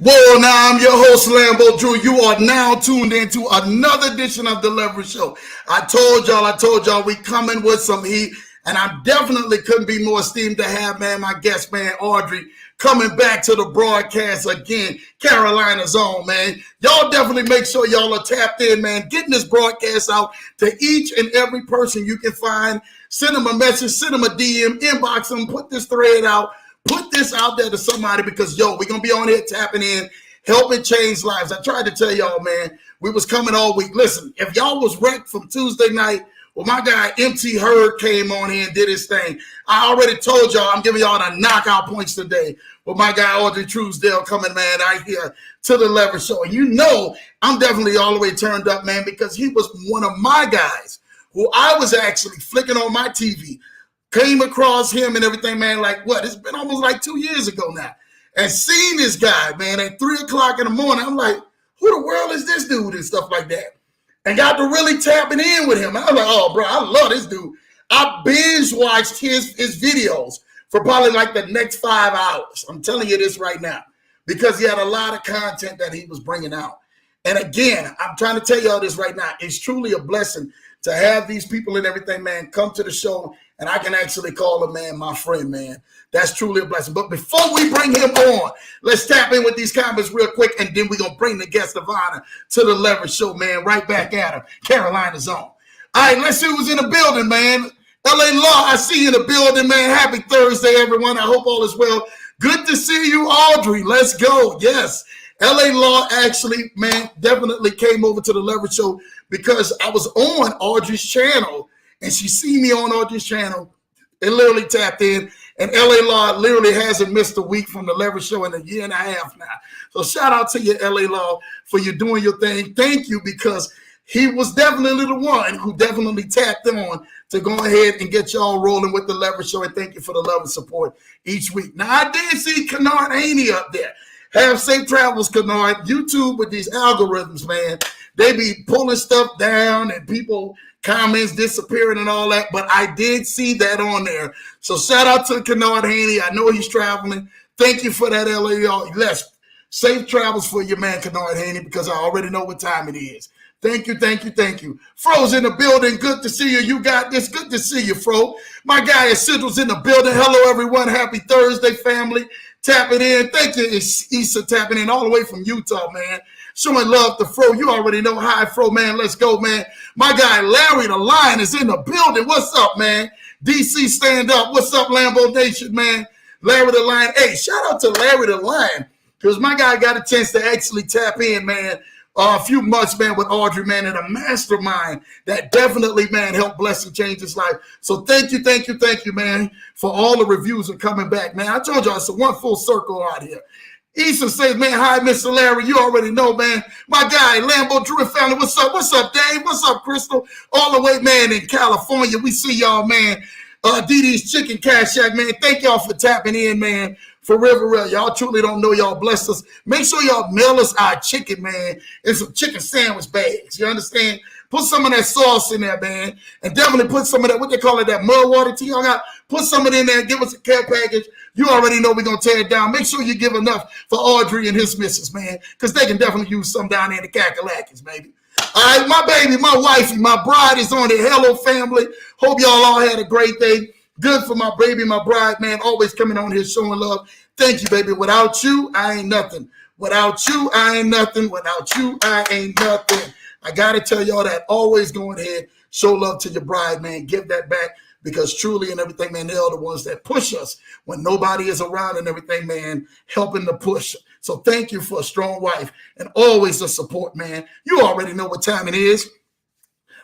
Well, now I'm your host, Lambo Drew. You are now tuned into another edition of the Leverage Show. I told y'all, we coming with some heat, and I definitely couldn't be more esteemed to have, man, my guest, man, Audrey, coming back to the broadcast again. Carolinas OWNN, man. Y'all definitely make sure y'all are tapped in, man. Getting this broadcast out to each and every person you can find. Send them a message, send them a DM, inbox them, put this thread out. Put this out there to somebody because, we're going to be on here tapping in, helping change lives. I tried to tell y'all, man, we was coming all week. Listen, if y'all was wrecked from Tuesday night, well, my guy, MT Hurd, came on here and did his thing. I already told y'all I'm giving y'all the knockout points today. But my guy, Audrey Truesdale, coming, man, out here to the Leverage Show. And you know I'm definitely all the way turned up, man, because he was one of my guys who I was actually flicking on my TV. Came across him and everything, man, like what? It's been almost like 2 years ago now. And seeing this guy, man, at 3 o'clock in the morning, I'm like, who the world is this dude and stuff like that? And got to really tapping in with him. I was like, oh, bro, I love this dude. I binge watched his videos for probably like the next 5 hours. I'm telling you this right now because he had a lot of content that he was bringing out. And again, I'm trying to tell y'all this right now. It's truly a blessing to have these people and everything, man, come to the show, and I can actually call him, man, my friend, man. That's truly a blessing. But before we bring him on, let's tap in with these comments real quick, and then we're going to bring the guest of honor to the Leverage Show, man, right back at him. Carolinas OWNN. All right, let's see who's in the building, man. LA Law, I see you in the building, man. Happy Thursday, everyone. I hope all is well. Good to see you, Audrey. Let's go. Yes. LA Law actually, man, definitely came over to the Leverage Show because I was on Audrey's channel and she see me on Audrey's channel and literally tapped in. And LA Law literally hasn't missed a week from the Leverage Show in a year and a half now. So shout out to you, LA Law, for you doing your thing. Thank you, because he was definitely the one who definitely tapped on to go ahead and get y'all rolling with the Leverage Show. And thank you for the love and support each week. Now, I did see Kennard Haney up there. Have safe travels, Kennard. YouTube with these algorithms, man, they be pulling stuff down and people comments disappearing and all that. But I did see that on there. So shout out to Kennard Haney. I know he's traveling. Thank you for that, LA. Yes, safe travels for your man, Kennard Haney, because I already know what time it is. Thank you, thank you, thank you. Fro's in the building. Good to see you. You got this. Good to see you, Fro. My guy Essential's in the building. Hello, everyone. Happy Thursday, family. Tapping in. Thank you, Issa, tapping in all the way from Utah, man. Showing love to Fro. You already know. Hi, Fro, man. Let's go, man. My guy Larry the Lion is in the building. What's up, man? DC, stand up. What's up, Lambo Nation, man? Larry the Lion. Hey, shout out to Larry the Lion, because my guy got a chance to actually tap in, man, a few months, man, with Audrey, man, and a mastermind that definitely, man, helped bless and change his life. So thank you, man, for all the reviews are coming back, man. I told y'all it's a one full circle out here. Issa says, man, hi, Mr. Larry. You already know, man. My guy, Lambo Drew family, what's up? What's up, Dave? What's up, Crystal? All the way, man, in California. We see y'all, man. DD's Chicken Cash Shack, man. Thank y'all for tapping in, man. For River Rail, y'all truly don't know y'all blessed us. Make sure y'all mail us our chicken, man, and some chicken sandwich bags. You understand? Put some of that sauce in there, man, and definitely put some of that, what they call it, that mud water tea. Y'all got put some of it in there. Give us a care package. You already know we're gonna tear it down. Make sure you give enough for Audrey and his missus, man, because they can definitely use some down there in the Kakalakis, baby. All right, my baby, my wifey, my bride is on there. Hello, family. Hope y'all all had a great day. Good for my baby, my bride, man, always coming on here showing love. Thank you, baby. Without you, I ain't nothing. Without you, I ain't nothing. Without you, I ain't nothing. I got to tell y'all that. Always go ahead, show love to your bride, man. Give that back, because truly and everything, man, they're the ones that push us when nobody is around and everything, man, helping to push. So thank you for a strong wife and always the support, man. You already know what time it is.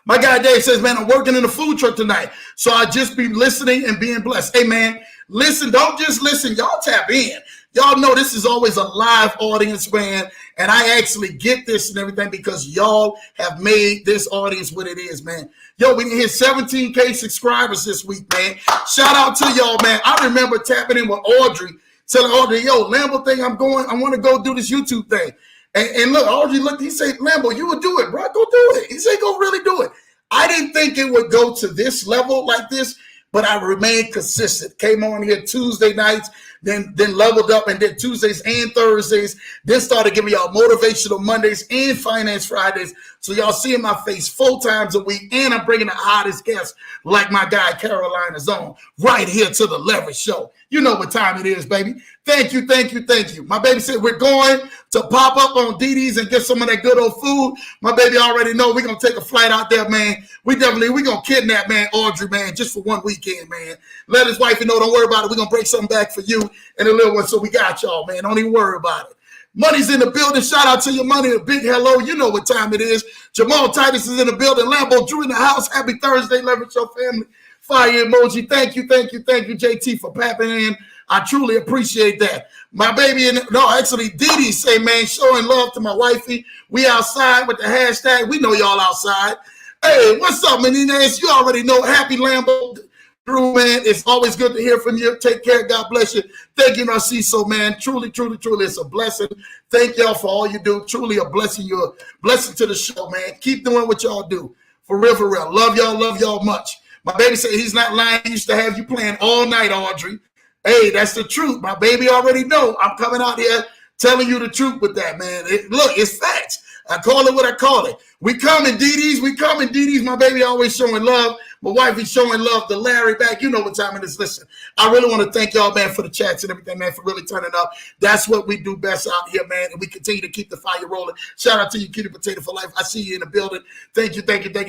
My guy Dave says, man, I'm working in a food truck tonight, so I just be listening and being blessed. Hey, man, listen, don't just listen. Y'all tap in. Y'all know this is always a live audience, man, and I actually get this and everything because y'all have made this audience what it is, man. Yo, we hit 17K subscribers this week, man. Shout out to y'all, man. I remember tapping in with Audrey, telling Audrey, yo, Lambo thing, I want to go do this YouTube thing. And look, Audrey looked, he said, Lambo, you would do it, bro. Go do it. He said, go really do it. I didn't think it would go to this level like this, but I remained consistent. Came on here Tuesday nights, then leveled up and did Tuesdays and Thursdays. Then started giving y'all motivational Mondays and finance Fridays. So y'all seeing my face 4 times a week, and I'm bringing the hottest guests like my guy Carolinas OWNN right here to the Leverage Show. You know what time it is, baby. Thank you, thank you, thank you. My baby said we're going to pop up on DD's and get some of that good old food. My baby already know we're going to take a flight out there, man. We're going to kidnap, man, Audrey, man, just for one weekend, man. Let his wife know, don't worry about it. We're going to break something back for you and the little one, so we got y'all, man. Don't even worry about it. Money's in the building. Shout out to your money. A big hello. You know what time it is. Jamal Titus is in the building. Lambo Drew in the house. Happy Thursday, Leverage Show family. Fire emoji. Thank you, JT, for papping in. I truly appreciate that. My baby, actually, Didi say, man, showing love to my wifey. We outside with the hashtag. We know y'all outside. Hey, what's up, Menines? You already know. Happy Lambo Drew, man. It's always good to hear from you. Take care. God bless you. Thank you, Narciso, man. Truly, truly, truly, it's a blessing. Thank y'all for all you do. Truly a blessing. You're a blessing to the show, man. Keep doing what y'all do. For real, for real. Love y'all much. My baby said he's not lying. He used to have you playing all night, Audrey. Hey, that's the truth. My baby already know. I'm coming out here telling you the truth with that, man. Look, it's facts. I call it what I call it. We come in DD's. My baby always showing love. My wife is showing love to Larry back. You know what time it is. Listen, I really want to thank y'all, man, for the chats and everything, man, for really turning up. That's what we do best out here, man. And we continue to keep the fire rolling. Shout out to you, Cutie Potato for Life. I see you in the building. Thank you.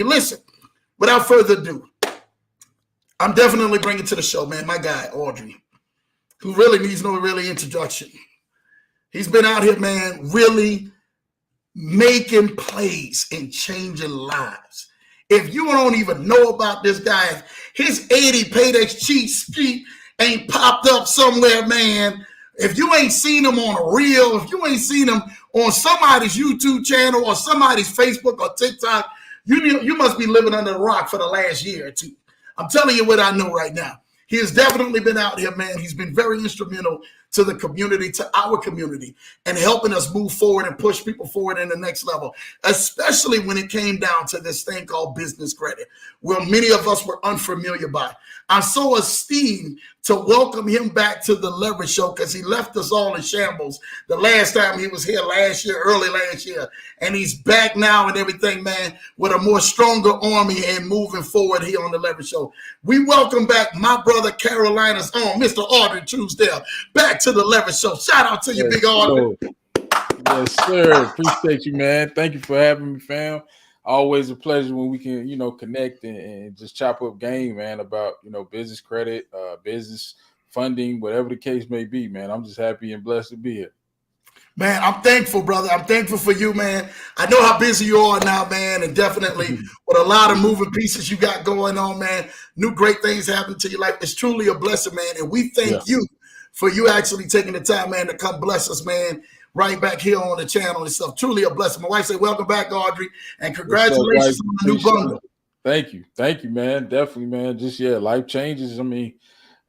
Listen, without further ado, I'm definitely bringing to the show, man, my guy, Audrey, who really needs no introduction. He's been out here, man, really making plays and changing lives. If you don't even know about this guy, his 80 Paydex cheat sheet ain't popped up somewhere, man. If you ain't seen him on a reel, if you ain't seen him on somebody's YouTube channel or somebody's Facebook or TikTok, you must be living under a rock for the last year or two. I'm telling you what I know right now. He has definitely been out here, man. He's been very instrumental to the community, to our community, and helping us move forward and push people forward in the next level, especially when it came down to this thing called business credit, where many of us were unfamiliar by. I'm so esteemed to welcome him back to the Leverage Show because he left us all in shambles the last time he was here early last year. And he's back now and everything, man, with a more stronger army and moving forward here on the Leverage Show. We welcome back my brother Carolinas OWNN, Mr. Audrey Truesdale, back to the Leverage Show. Shout out to you, big Audrey. Yes, sir. Appreciate you, man. Thank you for having me, fam. Always a pleasure when we can, connect and just chop up game, man, about, business credit, business funding, whatever the case may be, man. I'm just happy and blessed to be here. Man, I'm thankful, brother. I'm thankful for you, man. I know how busy you are now, man, and definitely with a lot of moving pieces you got going on, man. New great things happen to your life. It's truly a blessing, man, and we thank you for you actually taking the time, man, to come bless us, man, right back here on the channel and stuff. Truly a blessing. My wife said, welcome back, Audrey, and congratulations on the new bundle. Thank you, man. Definitely, man. Just, life changes. I mean,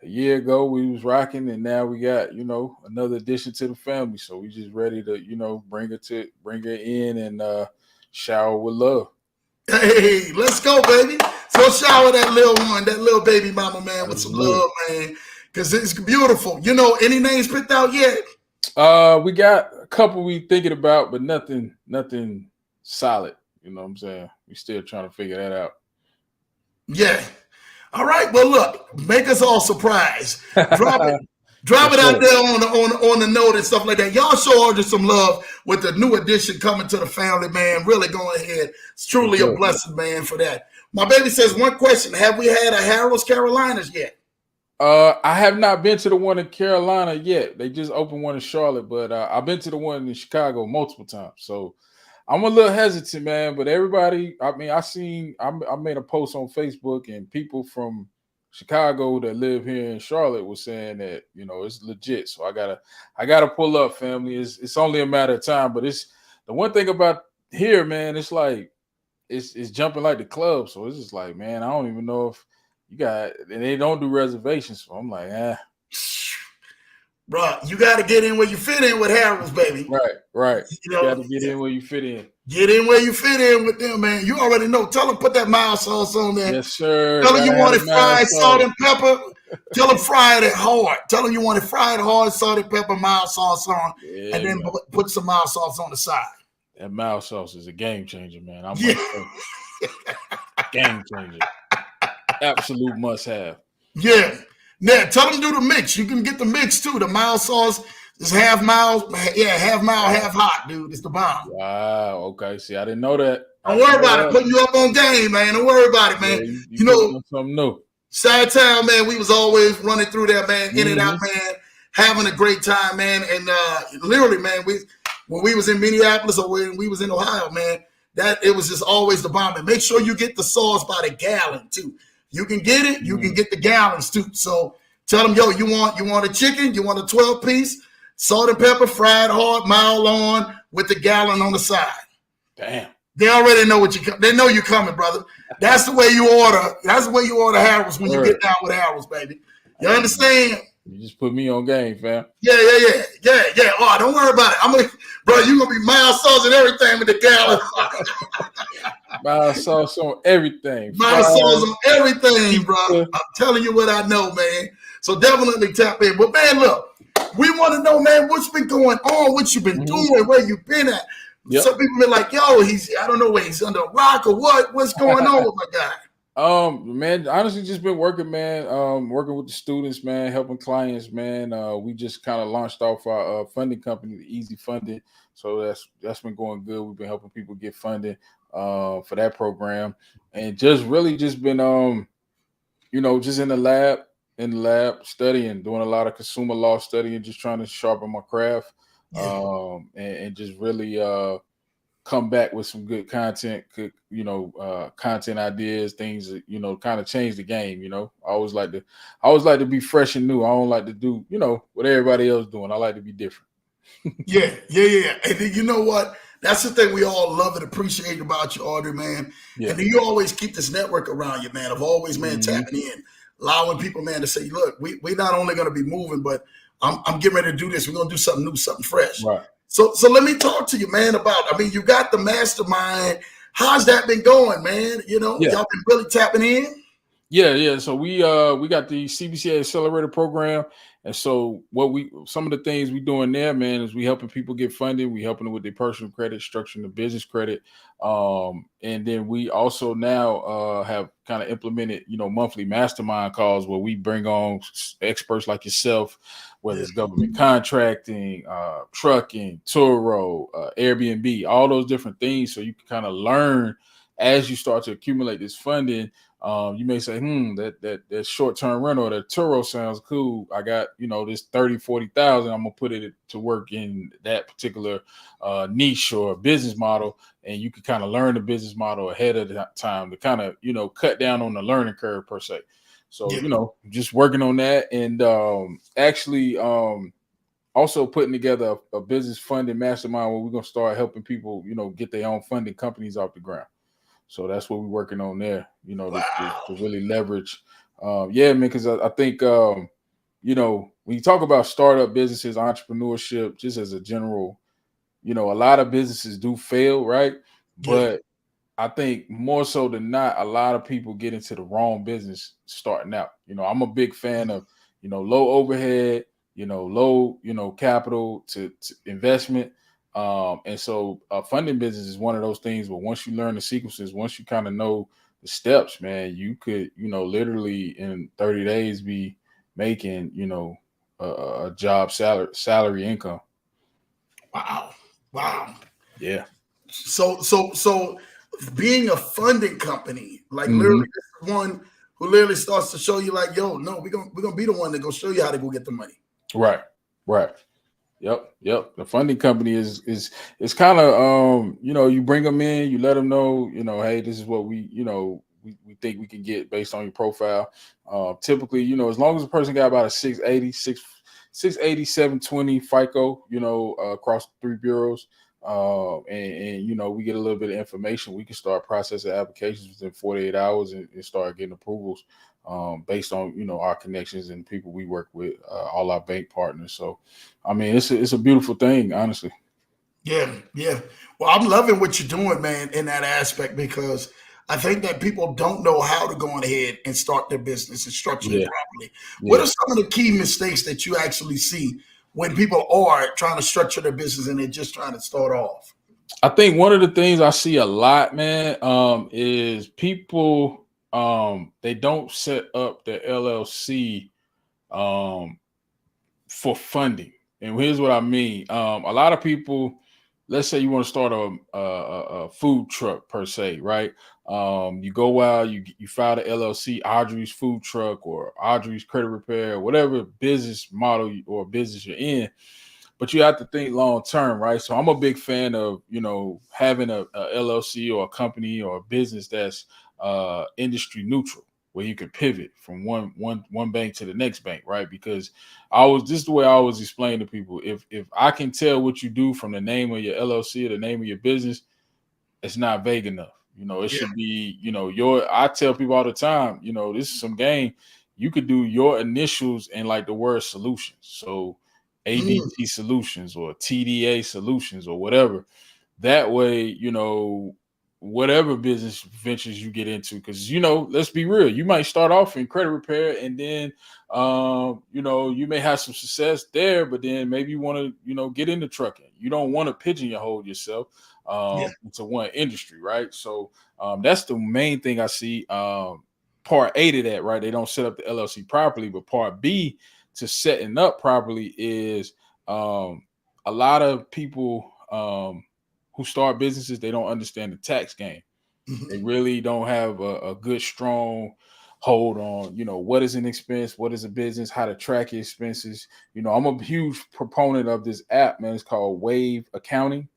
a year ago we was rocking, and now we got, another addition to the family. So we just ready to, bring her in and shower with love. Hey, let's go, baby. So shower that little one, that little baby mama, man, with some love, man, because it's beautiful. Any names picked out yet? We got a couple we thinking about, but nothing solid. You know what I'm saying? We still trying to figure that out. Yeah. All right. Well, look, make us all surprised. Drop it out there on the note and stuff like that. Y'all show Audrey some love with the new addition coming to the family, man. Really going ahead. It's truly a blessing, man, for that. My baby says, one question. Have we had a Harold's Carolinas yet? I have not been to the one in Carolina yet. They just opened one in Charlotte, but I've been to the one in Chicago multiple times. So I'm a little hesitant, man. But everybody, I mean, I made a post on Facebook, and people from Chicago that live here in Charlotte was saying that, it's legit. So I gotta pull up, family. It's only a matter of time. But it's the one thing about here, man. It's like it's jumping like the club. So it's just like, man, I don't even know if. And they don't do reservations, so I'm like, bro, you got to get in where you fit in with Harold's, baby. Right. You You got know, to get in where you fit in. get in where you fit in with them, man. You already know. Tell them put that mild sauce on there. Yes, sir. Tell them you Gotta have want it the mild fried, salt sauce. and pepper. Tell them fry it hard. Tell them you want it fried hard, salt and pepper, mild sauce on, Yeah, and then put some mild sauce on the side. that mild sauce is a game changer, man. I Yeah. must say, game changer. Absolute must have. Yeah. Now tell them do the mix. You can get the mix too. The mild sauce is half mild, half mild, half hot, dude. It's the bomb. Wow. Okay. See, I didn't know that. Don't worry about it. Putting you up on game, man. Don't worry about it, man. Yeah, you know, something new. Side Town, man, we was always running through there, man, in and out, man, having a great time, man. And literally, man, when we was in Minneapolis or when we was in Ohio, man, that it was just always the bomb. And make sure you get the sauce by the gallon too. You can get it, you can get the gallons too. So tell them, yo, you want a chicken, you want a 12-piece, salt and pepper, fried hard, mild on with the gallon on the side. Damn. They already know they know you're coming, brother. That's the way you order. That's the way you order Harold's when you get down with Harold's, baby. You understand? You just put me on game, fam. Yeah. Oh, don't worry about it. Bro, you're gonna be mild sauce and everything with the gallon. Mild sauce on everything. Mild sauce on everything, bro. I'm telling you what I know, man. So definitely tap in. But man, look, we want to know, man, what's been going on, what you've been doing, where you've been at. Yep. Some people be like, yo, I don't know where he's under a rock or what. What's going on with my guy? Man, honestly, just been working, man. Working with the students, man, helping clients, man. We just kind of launched off our funding company, the Easy Funding. So that's been going good. We've been helping people get funding for that program, and just really just been just in the lab studying, doing a lot of consumer law studying, just trying to sharpen my craft. And just really come back with some good content, content ideas, things that, kind of change the game. I always like to be fresh and new. I don't like to do, what everybody else doing. I like to be different. Yeah. And then you know what? That's the thing we all love and appreciate about you, Audrey, man. Yeah. And then you always keep this network around you, man, of always, man, tapping in, allowing people, man, to say, look, we not only going to be moving, but I'm getting ready to do this. We're going to do something new, something fresh. Right. So let me talk to you, man, you got the mastermind. How's that been going, man? Y'all been really tapping in? Yeah. So we got the CBCA Accelerator Program. And so some of the things we doing there, man, is we helping people get funding. We helping them with their personal credit, structuring the business credit. And then we also now have kind of implemented, monthly mastermind calls where we bring on experts like yourself, whether it's government contracting, trucking, Turo, Airbnb, all those different things. So you can kind of learn as you start to accumulate this funding. You may say, that short-term rental, that Turo sounds cool. I got, this 30,000-40,000. I'm going to put it to work in that particular niche or business model. And you can kind of learn the business model ahead of the time to kind of, cut down on the learning curve per se. So, just working on that and actually also putting together a business funding mastermind where we're going to start helping people, get their own funding companies off the ground. So that's what we're working on there, to really leverage. Man, because I think, when you talk about startup businesses, entrepreneurship, just as a general, a lot of businesses do fail, right? Yeah. But I think more so than not, a lot of people get into the wrong business starting out. I'm a big fan of, low overhead, low, capital to investment. And so funding business is one of those things where once you learn the sequences, once you kind of know the steps, man, you could, literally in 30 days be making, a job salary income. Wow. Yeah. So being a funding company, like literally this is one who literally starts to show you like, yo, no, we're gonna be the one that go show you how to go get the money. Right. Yep. The funding company is kind of, you bring them in, you let them know, hey, this is what we think we can get based on your profile. Typically, as long as the person got about a 680, 720 FICO, across 3 bureaus, and we get a little bit of information. We can start processing applications within 48 hours and start getting approvals based on our connections and people we work with, all our bank partners. So, I mean, it's a beautiful thing, honestly. Yeah, yeah. Well, I'm loving what you're doing, man, in that aspect because I think that people don't know how to go on ahead and start their business and structure it Yeah, properly. What yeah. are some of the key mistakes that you actually see when people are trying to structure their business and they're just trying to start off? I think one of the things I see a lot, man, is people they don't set up their LLC um for funding. And here's what I mean. A lot of people, let's say you want to start a food truck per se, right? You go out, you file the LLC, Audrey's food truck or Audrey's credit repair, or whatever business model or business you're in, but you have to think long term, right? So I'm a big fan of having a LLC or a company or a business that's industry neutral, where you can pivot from one bank to the next bank, right? Because this is the way I always explain to people: if I can tell what you do from the name of your LLC or the name of your business, it's not vague enough. It Yeah. should be, I tell people all the time, this is some game. You could do your initials and like the word solutions. So Mm, ABT solutions or TDA solutions or whatever. That way, whatever business ventures you get into, because let's be real, you might start off in credit repair and then you may have some success there, but then maybe you want to, get into trucking. You don't want to pigeonhole yourself yeah. into one industry, right? So that's the main thing I see. Part A to that, right? They don't set up the LLC properly, but part B to setting up properly is a lot of people who start businesses, they don't understand the tax game. They Mhm. really don't have a good, strong hold on, what is an expense, what is a business, how to track your expenses. I'm a huge proponent of this app, man. It's called Wave Accounting,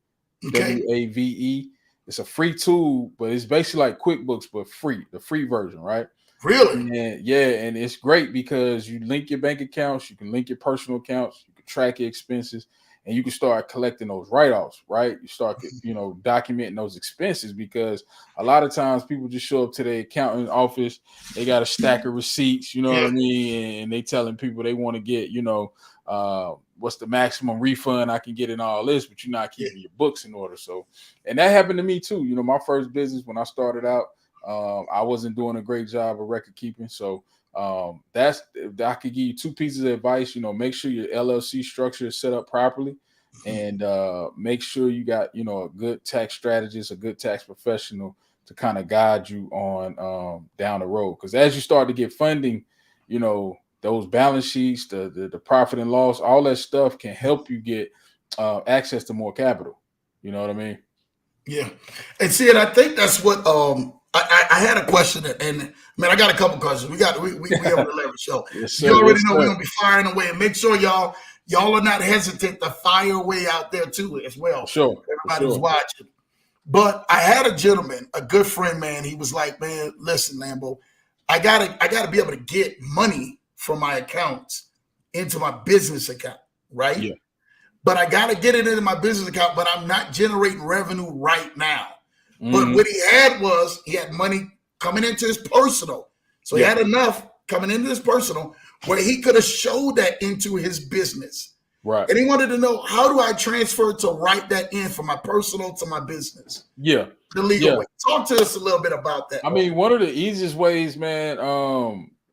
Okay. WAVE. It's a free tool, but it's basically like QuickBooks, but free, the free version, right? Really? And yeah, and it's great because you link your bank accounts, you can link your personal accounts, you can track your expenses, and you can start collecting those write-offs, right? You start, documenting those expenses because a lot of times people just show up to their accountant office, they got a stack of receipts, you know what Yeah. I mean, and they telling people they want to get, what's the maximum refund I can get in all this, but you're not Yeah. keeping your books in order. So, and that happened to me too. My first business when I started out. I wasn't doing a great job of record keeping. So I could give you two pieces of advice. Make sure your LLC structure is set up properly, and make sure you got a good tax strategist, a good tax professional to kind of guide you on down the road. Because as you start to get funding, those balance sheets, the profit and loss, all that stuff can help you get access to more capital. You know what I mean? Yeah, and see, and I think that's what I had a question, and man, I got a couple questions. We have an 11 show. Yes, You sir. already Yes, know we're sir. gonna be firing away, and make sure y'all are not hesitant to fire away out there too as For well. sure. For Everybody who's sure. watching. But I had a gentleman, a good friend, man. He was like, "Man, listen, Lambo, I gotta be able to get money from my accounts into my business account, right? Yeah. But I got to get it into my business account, but I'm not generating revenue right now." But Mhm. what he had was he had money coming into his personal. So he Yeah. had enough coming into his personal where he could have showed that into his business. Right. And he wanted to know, how do I transfer to write that in from my personal to my business Yeah. the legal Yeah. way? Talk to us a little bit about that, I bro. mean, one of the easiest ways, man,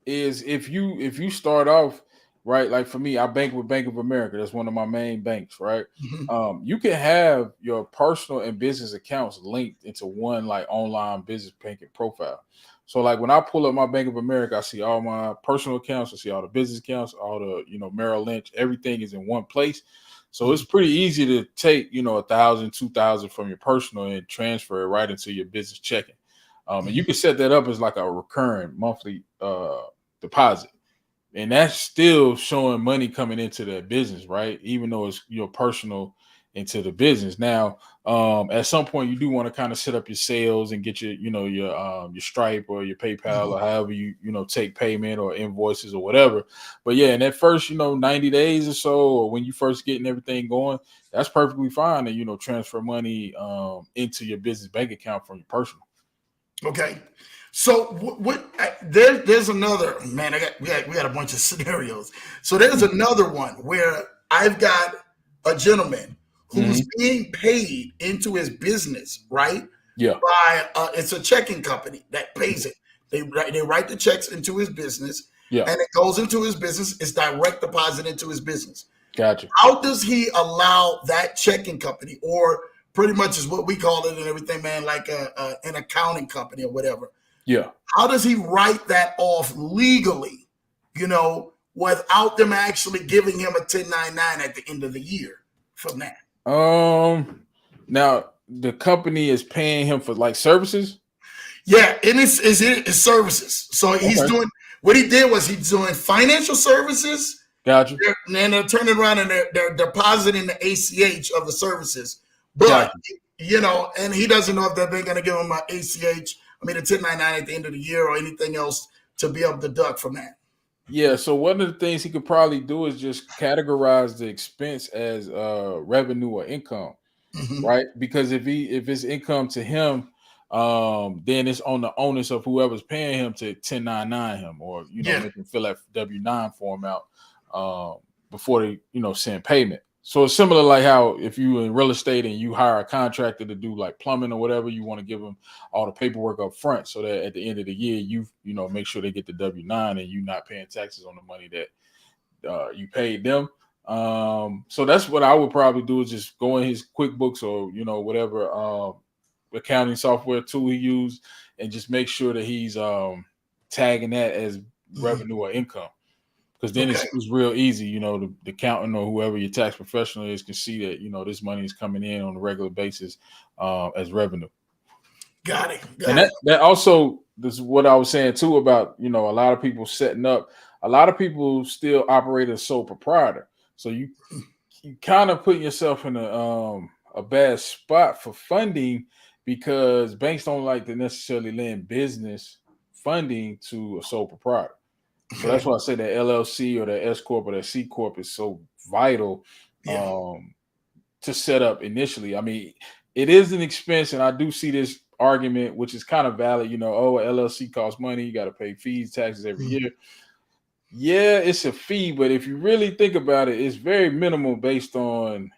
is if you start off right. Like for me, I bank with Bank of America. That's one of my main banks, right? Mhm. You can have your personal and business accounts linked into one like online business banking profile. So like when I pull up my Bank of America, I see all my personal accounts, I see all the business accounts, all the Merrill Lynch, everything is in one place. So it's Mhm. pretty easy to take 1,000, 2,000 from your personal and transfer it right into your business checking. And you Mhm. can set that up as like a recurring monthly deposit. And that's still showing money coming into that business, right? Even though it's your personal into the business. Now, at some point, you do want to kind of set up your sales and get your Stripe or your PayPal or however you take payment or invoices or whatever. But yeah, in that first 90 days or so, or when you first getting everything going, that's perfectly fine to transfer money into your business bank account from your personal. Okay. So there's another, man. We got a bunch of scenarios. So there's another one where I've got a gentleman who's being paid into his business, right? Yeah. By it's a checking company that pays it. They write the checks into his business, Yeah. and it goes into his business. It's direct deposit into his business. Gotcha. How does he allow that checking company, or pretty much is what we call it and everything, man, like an accounting company or whatever? Yeah. How does he write that off legally, without them actually giving him a 1099 at the end of the year from that? Now the company is paying him for like services. Yeah, and it's services. So he's doing what he did was he's doing financial services. Gotcha. And they're turning around and they're depositing the ACH of the services. But Gotcha. And he doesn't know if they're going to give him an ACH, a 1099 at the end of the year or anything else to be able to deduct from that. Yeah, so one of the things he could probably do is just categorize the expense as revenue or income, right? Because if it's income to him, then it's on the onus of whoever's paying him to 1099 him or make him fill that W-9 form out before they send payment. So it's similar like how if you in real estate and you hire a contractor to do like plumbing or whatever, you want to give them all the paperwork up front so that at the end of the year you make sure they get the W-9 and you're not paying taxes on the money that you paid them. So that's what I would probably do is just go in his QuickBooks or whatever accounting software tool he used and just make sure that he's tagging that as revenue or income. Because then it's real easy, the accountant or whoever your tax professional is can see that, this money is coming in on a regular basis as revenue. Got it. That also, this is what I was saying too about, a lot of people setting up, a lot of people still operate as sole proprietor. So you kind of put yourself in a bad spot for funding because banks don't like to necessarily lend business funding to a sole proprietor. So that's why I say that LLC or that S Corp or that C Corp is so vital to set up initially. I mean, it is an expense, and I do see this argument, which is kind of valid. LLC costs money. You got to pay fees, taxes every year. Yeah, it's a fee, but if you really think about it, it's very minimal based on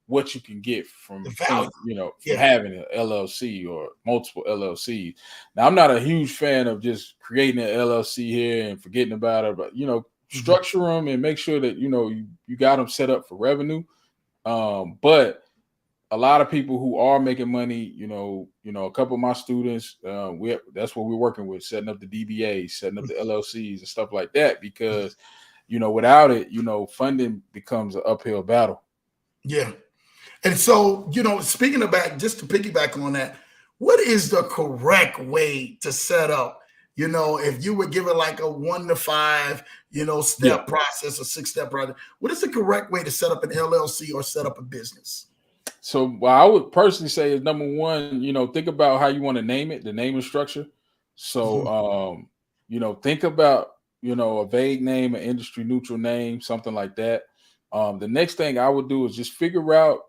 what you can get from having an LLC or multiple LLCs. Now, I'm not a huge fan of just creating an LLC here and forgetting about it, but structure them and make sure that you got them set up for revenue. But a lot of people who are making money, a couple of my students, that's what we're working with, setting up the DBAs, setting up the LLCs and stuff like that, because without it, funding becomes an uphill battle. Yeah. And so, speaking of just to piggyback on that, what is the correct way to set up, if you would give it like a 1 to 5, step process, a 6-step process, what is the correct way to set up an LLC or set up a business? So what I would personally say is number one, think about how you want to name it, the naming structure. So, think about, a vague name, an industry neutral name, something like that. The next thing I would do is just figure out,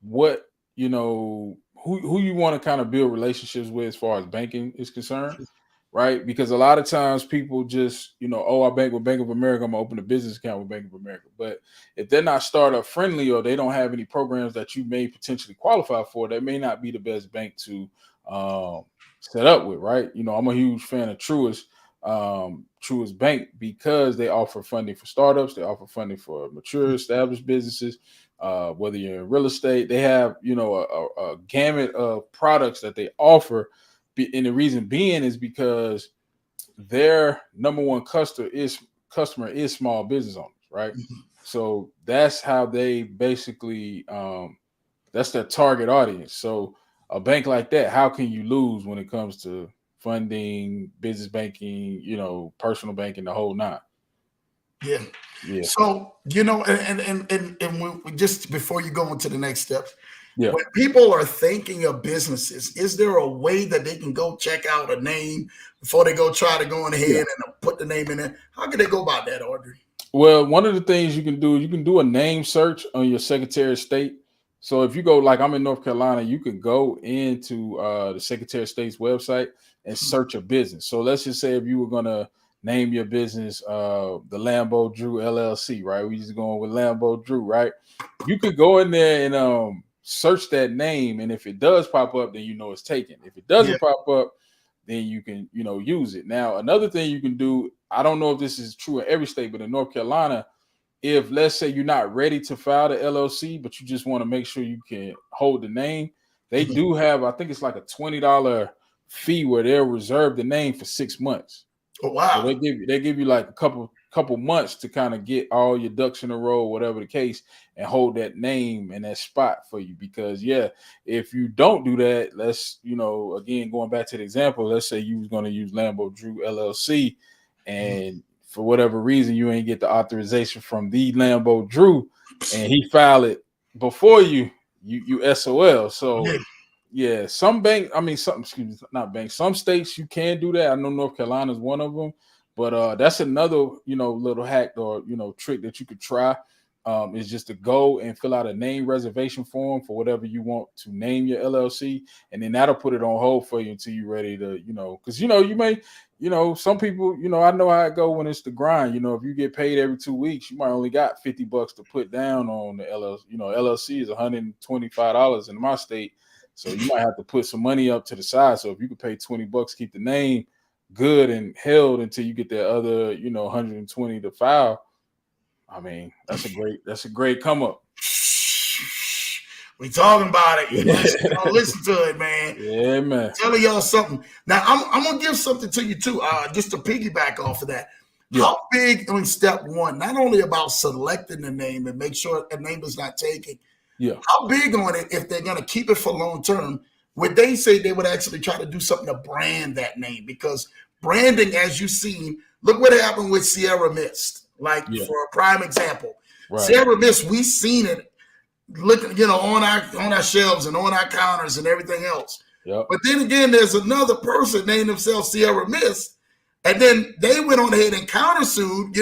what, who you want to kind of build relationships with as far as banking is concerned, right? Because a lot of times people just, I bank with Bank of America, I'm gonna open a business account with Bank of America. But if they're not startup friendly or they don't have any programs that you may potentially qualify for, that may not be the best bank to set up with, right? I'm a huge fan of Truist Bank because they offer funding for startups, they offer funding for mature established businesses. Whether you're in real estate, they have a gamut of products that they offer, and the reason being is because their number one customer is small business owners, right? So that's how they basically that's their target audience. So a bank like that, how can you lose when it comes to funding, business banking, personal banking, the whole nine? Yeah. Yeah. So, and we just before you go into the next steps, Yeah. when people are thinking of businesses, is there a way that they can go check out a name before they go try to go ahead and put the name in there? How can they go about that, Audrey? Well, one of the things you can do a name search on your Secretary of State. So if you go, like I'm in North Carolina, you could go into the Secretary of State's website and search a business. So let's just say if you were gonna name your business the Lambo Drew LLC, right? We just going with Lambo Drew, right? You could go in there and search that name, and if it does pop up, then you know it's taken. If it doesn't pop up, then you can, use it. Now, another thing you can do, I don't know if this is true in every state, but in North Carolina, if let's say you're not ready to file the LLC, but you just want to make sure you can hold the name, they do have, I think it's like a $20 fee where they'll reserve the name for 6 months. Oh, wow. So they give you like a couple months to kind of get all your ducks in a row, whatever the case, and hold that name and that spot for you. Because if you don't do that, let's, again, going back to the example, let's say you was going to use Lambo Drew LLC, and for whatever reason you ain't get the authorization from the Lambo Drew, and he filed it before you SOL. So some some states you can do that. I know North Carolina is one of them, but that's another, little hack or, trick that you could try. Is just to go and fill out a name reservation form for whatever you want to name your LLC, and then that'll put it on hold for you until you're ready to, because you may, some people, I know how it go when it's the grind. If you get paid every 2 weeks, you might only got $50 to put down on the LLC. LLC is $125 in my state, so you might have to put some money up to the side. So if you could pay $20, keep the name good and held until you get that other, 120 to file. I mean, that's a great come up. We talking about it. Listen to it, man. Yeah, man. I'm telling y'all something. Now, I'm gonna give something to you too, just to piggyback off of that. Yeah. How big in step one, not only about selecting the name and make sure the name is not taken. Yeah. How big on it if they're gonna keep it for long term? Would they say they would actually try to do something to brand that name? Because branding, as you've seen, look what happened with Sierra Mist. Like for a prime example, Sierra Mist, we seen it looking, on our shelves and on our counters and everything else. Yep. But then again, there's another person named themselves Sierra Mist, and then they went on ahead and countersued,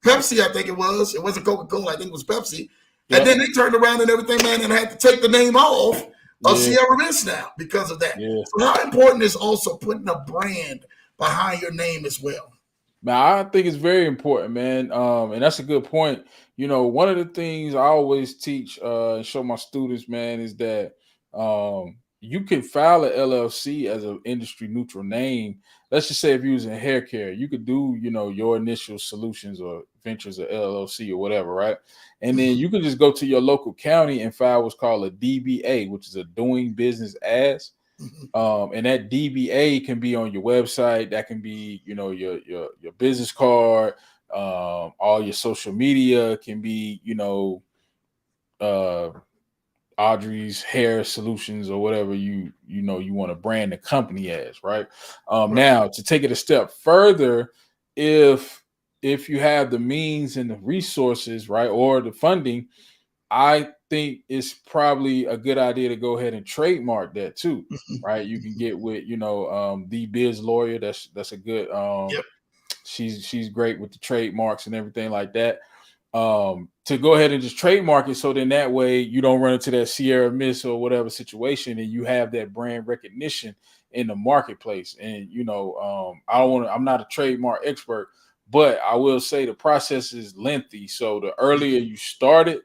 Pepsi, I think it was. It wasn't Coca-Cola, I think it was Pepsi. Yep. And then they turned around and everything, man, and had to take the name off of Sierra Mist now because of that. Yeah. So how important is also putting a brand behind your name as well? Now, I think it's very important, man. And that's a good point. One of the things I always teach and show my students, man, is that you can file an LLC as an industry neutral name. Let's just say if you was in hair care, you could do, your initial solutions or ventures or LLC or whatever, right? And then you can just go to your local county and file what's called a DBA, which is a doing business as. And that DBA can be on your website. That can be, your business card. All your social media can be, Audrey's Hair Solutions or whatever you want to brand the company as, right? Now to take it a step further, if you have the means and the resources, right, or the funding, I think it's probably a good idea to go ahead and trademark that too, right? You can get with, the Biz Lawyer. That's a good. She's great with the trademarks and everything like that. To go ahead and just trademark it, so then that way you don't run into that Sierra Mist or whatever situation, and you have that brand recognition in the marketplace. And I'm not a trademark expert, but I will say the process is lengthy. So the earlier you start it,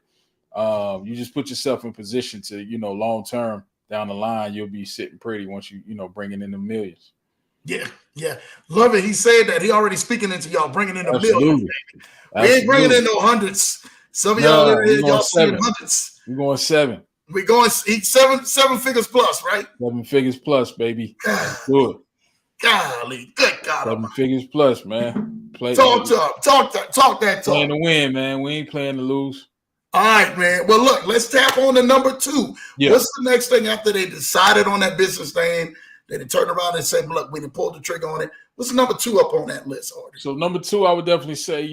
you just put yourself in position to, long term down the line, you'll be sitting pretty once you, bringing in the millions. Yeah. Love it. He said that. He already speaking into y'all, bringing in the millions. We ain't bringing in no hundreds. Some of y'all in here, y'all seeing hundreds. We're going 7. We're going seven figures plus, right? 7 figures plus, baby. Good. Golly, good God. 7 figures plus, man. Talk that talk. Playing to win, man. We ain't playing to lose. All right, man. Well, look, let's tap on the number 2. Yeah. What's the next thing after they decided on that business name? Did it turn around and say, look, we didn't pull the trigger on it? What's number 2 up on that list, Audrey? So number 2, I would definitely say,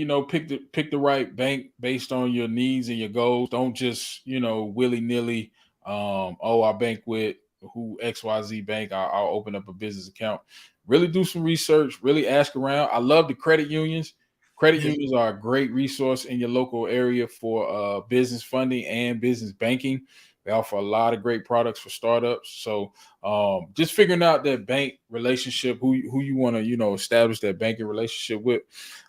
pick the right bank based on your needs and your goals. Don't just, willy-nilly, I bank with who XYZ bank, I'll open up a business account. Really do some research, really ask around. I love the credit unions. Credit unions are a great resource in your local area for business funding and business banking. They offer a lot of great products for startups. So just figuring out that bank relationship, who you want to, establish that banking relationship with.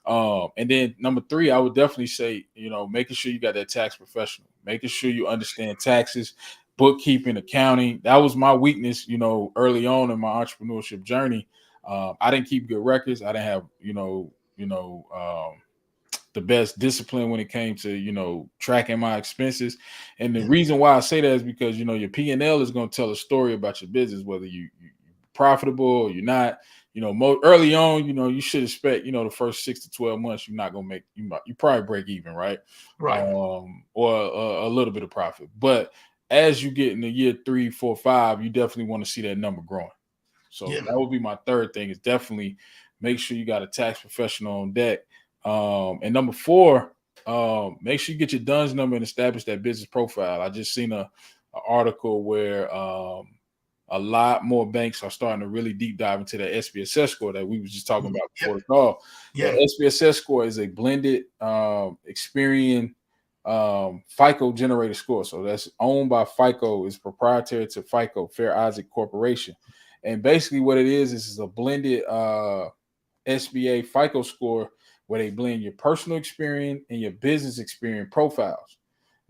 And then number 3, I would definitely say, making sure you got that tax professional, making sure you understand taxes, bookkeeping, accounting. That was my weakness, early on in my entrepreneurship journey. I didn't keep good records. I didn't have, the best discipline when it came to tracking my expenses. And the reason why I say that is because your P&L is going to tell a story about your business, whether you profitable or you're not. Early on, you should expect the first 6 to 12 months you're not going to make, you probably break even, right? Or a little bit of profit. But as you get in the year 3, 4, 5, you definitely want to see that number growing. So that would be my third thing, is definitely make sure you got a tax professional on deck. And number 4, make sure you get your DUNS number and establish that business profile. I just seen a article where a lot more banks are starting to really deep dive into that SPSS score that we was just talking about before the call. The SPSS score is a blended Experian FICO generated score. So that's owned by FICO, is proprietary to FICO, Fair Isaac Corporation. And basically what it is a blended SBA FICO score where they blend your personal experience and your business experience profiles.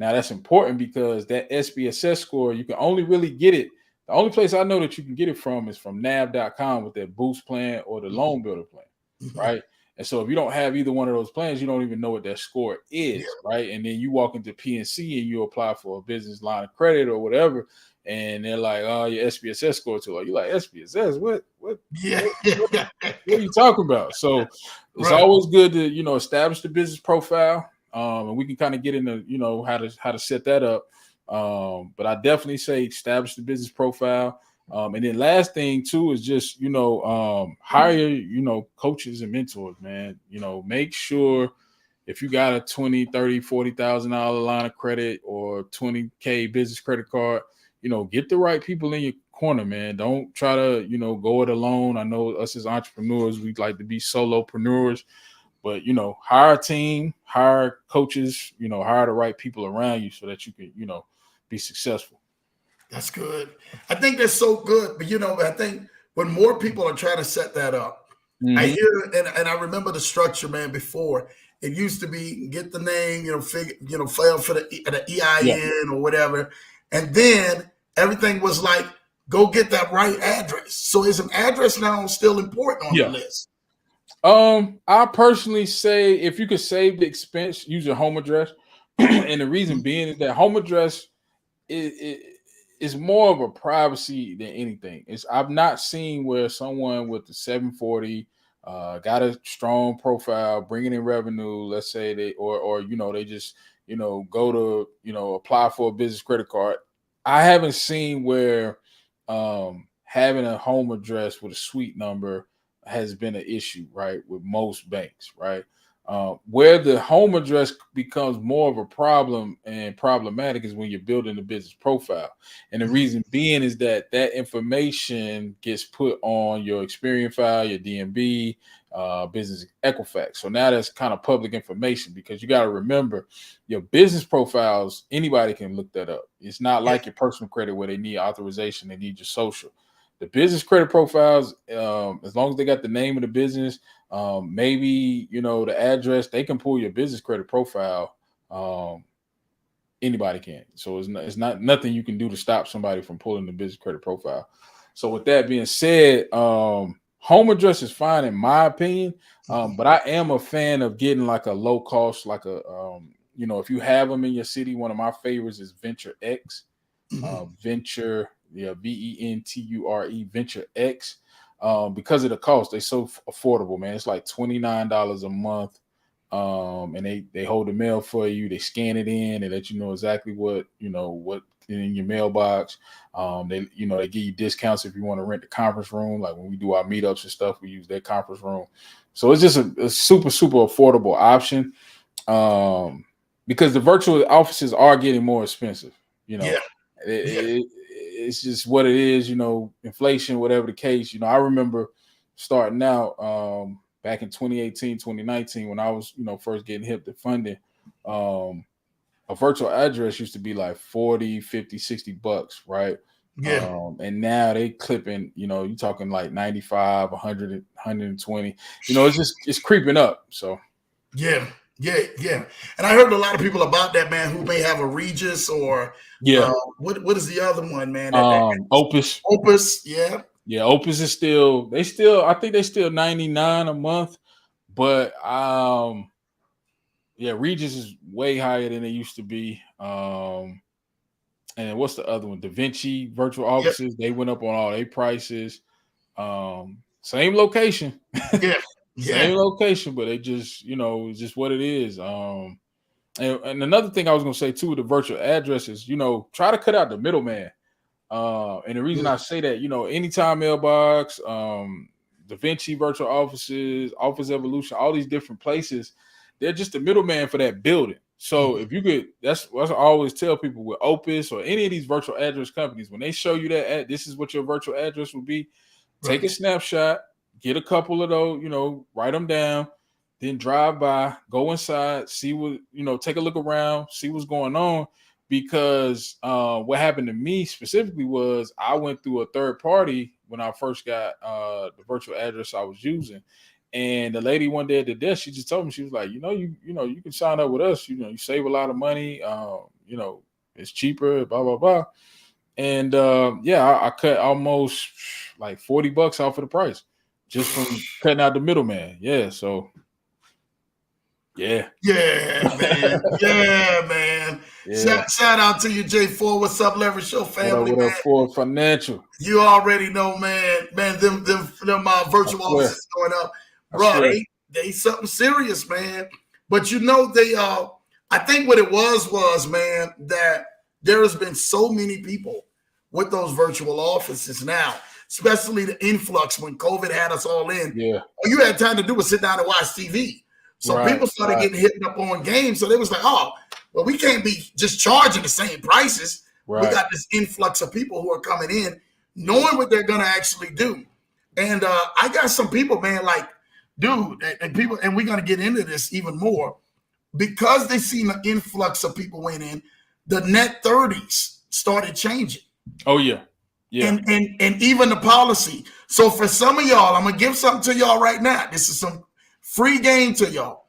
Now that's important because that SPSS score, you can only really get it. The only place I know that you can get it from is from nav.com with that boost plan or the loan builder plan, right? And so if you don't have either one of those plans, you don't even know what that score is, right? And then you walk into PNC and you apply for a business line of credit or whatever, and they're like, "Oh, your SPSS score too low." You're like, "SPSS? What are you talking about?" So it's always good to establish the business profile, and we can kind of get into how to set that up. But I definitely say establish the business profile. And then last thing too is just hire coaches and mentors, man. Make sure if you got a $20,000, $30,000, $40,000 line of credit or $20K business credit card, get the right people in your corner, man. Don't try to go it alone. I know us as entrepreneurs, we like to be solopreneurs, but hire a team, hire coaches, hire the right people around you so that you can be successful. That's good. I think that's so good. But I think when more people are trying to set that up, I hear and I remember the structure, man. Before it used to be get the name, file for the EIN or whatever, and then everything was like go get that right address. So is an address now still important on the list? I personally say if you could save the expense, use your home address. And the reason being is that home address is more of a privacy than anything. I've not seen where someone with the 740 got a strong profile, bringing in revenue. Let's say they they just go to apply for a business credit card. I haven't seen where having a home address with a suite number has been an issue, right, with most banks, right? Where the home address becomes more of a problem and problematic is when you're building a business profile. And the reason being is that information gets put on your Experian file, your DMB, business Equifax. So now that's kind of public information because you got to remember your business profiles, anybody can look that up. It's not like your personal credit where they need authorization, they need your social. The business credit profiles, as long as they got the name of the business, maybe the address, they can pull your business credit profile. Anybody can. So it's not nothing you can do to stop somebody from pulling the business credit profile. So with that being said, home address is fine in my opinion, but I am a fan of getting like a low cost, like a if you have them in your city. One of my favorites is Venture X, Venture. Yeah, VENTURE, Venture X. Because of the cost, they're so affordable, man. It's like $29 a month. And they hold the mail for you, they scan it in, and let you know exactly what in your mailbox. They give you discounts if you want to rent the conference room. Like when we do our meetups and stuff, we use their conference room. So it's just a super, super affordable option. Because the virtual offices are getting more expensive. It's just what it is. Inflation, whatever the case. I remember starting out back in 2018, 2019 when I was first getting hip to funding. A virtual address used to be like 40, 50, 60 bucks, right? Yeah. And now they clipping, you're talking like 95, 100, 120. It's creeping up. So Yeah. And I heard a lot of people about that, man, who may have a Regis or what is the other one, man? Opus. Opus, yeah. Yeah, Opus is I think they still $99 a month, but Regis is way higher than they used to be. And what's the other one? Da Vinci virtual offices. They went up on all their prices. Same location. Same location, but they just, it's just what it is. And another thing I was gonna say too, the virtual addresses, try to cut out the middleman. And the reason I say that, Anytime Mailbox, Da Vinci virtual offices, Office Evolution, all these different places, they're just the middleman for that building. So if you could, that's what I always tell people with Opus or any of these virtual address companies, when they show you that this is what your virtual address will be, take a snapshot, get a couple of those, write them down, then drive by, go inside, see what, take a look around, see what's going on. Because what happened to me specifically was I went through a third party when I first got the virtual address I was using. And the lady one day at the desk, she just told me, she was like, you can sign up with us. You save a lot of money. It's cheaper, blah, blah, blah. And I cut almost like $40 off of the price just from cutting out the middleman. Yeah. So, yeah. Yeah, man. Yeah, man. Yeah. Shout out to you, J4. What's up, Leverage Show family? What up, for Financial? You already know, man. Man, them virtual offices going up, bro. They something serious, man. But they I think what it was, man, that there has been so many people with those virtual offices now, especially the influx when COVID had us all in. Yeah. All you had time to do was sit down and watch TV. So people started getting hit up on games. So they was like, oh, well, we can't be just charging the same prices. Right. We got this influx of people who are coming in, knowing what they're going to actually do. And I got some people, man, like, dude, and people, and we're going to get into this even more, because they seen the influx of people went in, the net 30s started changing. Oh, yeah. Yeah. And even the policy. So for some of y'all, I'm going to give something to y'all right now. This is some free game to y'all.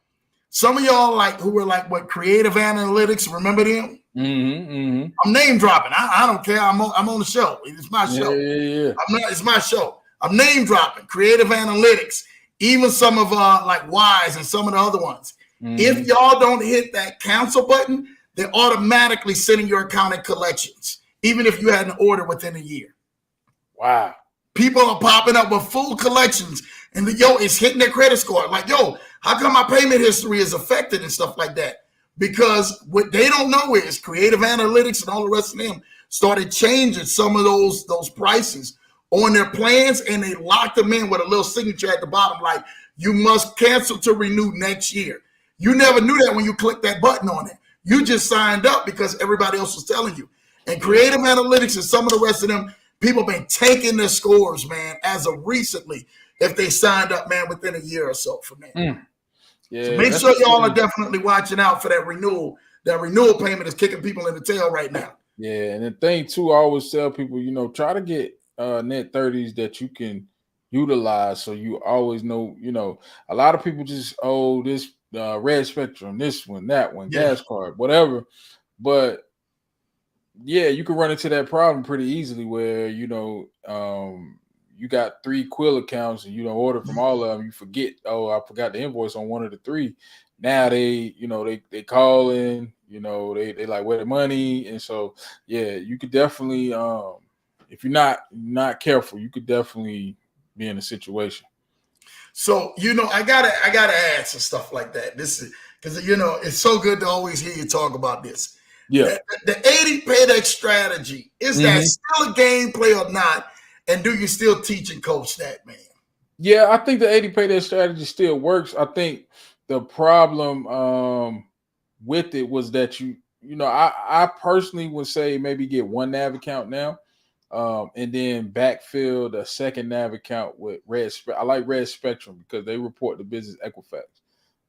Some of y'all who were creative analytics, remember them? I'm name dropping. I don't care. I'm on the show. It's my show. Yeah. It's my show. I'm name dropping. Creative analytics, even some of Wise and some of the other ones. If y'all don't hit that cancel button, they're automatically sending your account in collections, even if you had an order within a year. Wow. People are popping up with full collections, and it's hitting their credit score. Like, how come my payment history is affected and stuff like that? Because what they don't know is creative analytics and all the rest of them started changing some of those prices on their plans, and they locked them in with a little signature at the bottom, like, you must cancel to renew next year. You never knew that when you clicked that button on it. You just signed up because everybody else was telling you. And creative analytics and some of the rest of them, people have been taking their scores, man, as of recently, if they signed up, man, within a year or so from that. Yeah, so make sure y'all are definitely watching out for that renewal. That renewal payment is kicking people in the tail right now. Yeah, and the thing, too, I always tell people, try to get net 30s that you can utilize so you always know, a lot of people just, this red spectrum, this one, that one, gas card, whatever. But yeah, you can run into that problem pretty easily where, you got 3 Quill accounts and you don't order from all of them. You forget, I forgot the invoice on one of the 3. Now they call in, they like, where the money? And so, yeah, you could definitely, if you're not careful, you could definitely be in a situation. So, I gotta add some stuff like that. This is because it's so good to always hear you talk about this. Yeah. The 80 paydex strategy, is that still a gameplay or not? And do you still teach and coach that, man? Yeah, I think the 80 payday strategy still works. I think the problem with it was that I personally would say maybe get one nav account now, and then backfill the second nav account with I like Red Spectrum because they report the business Equifax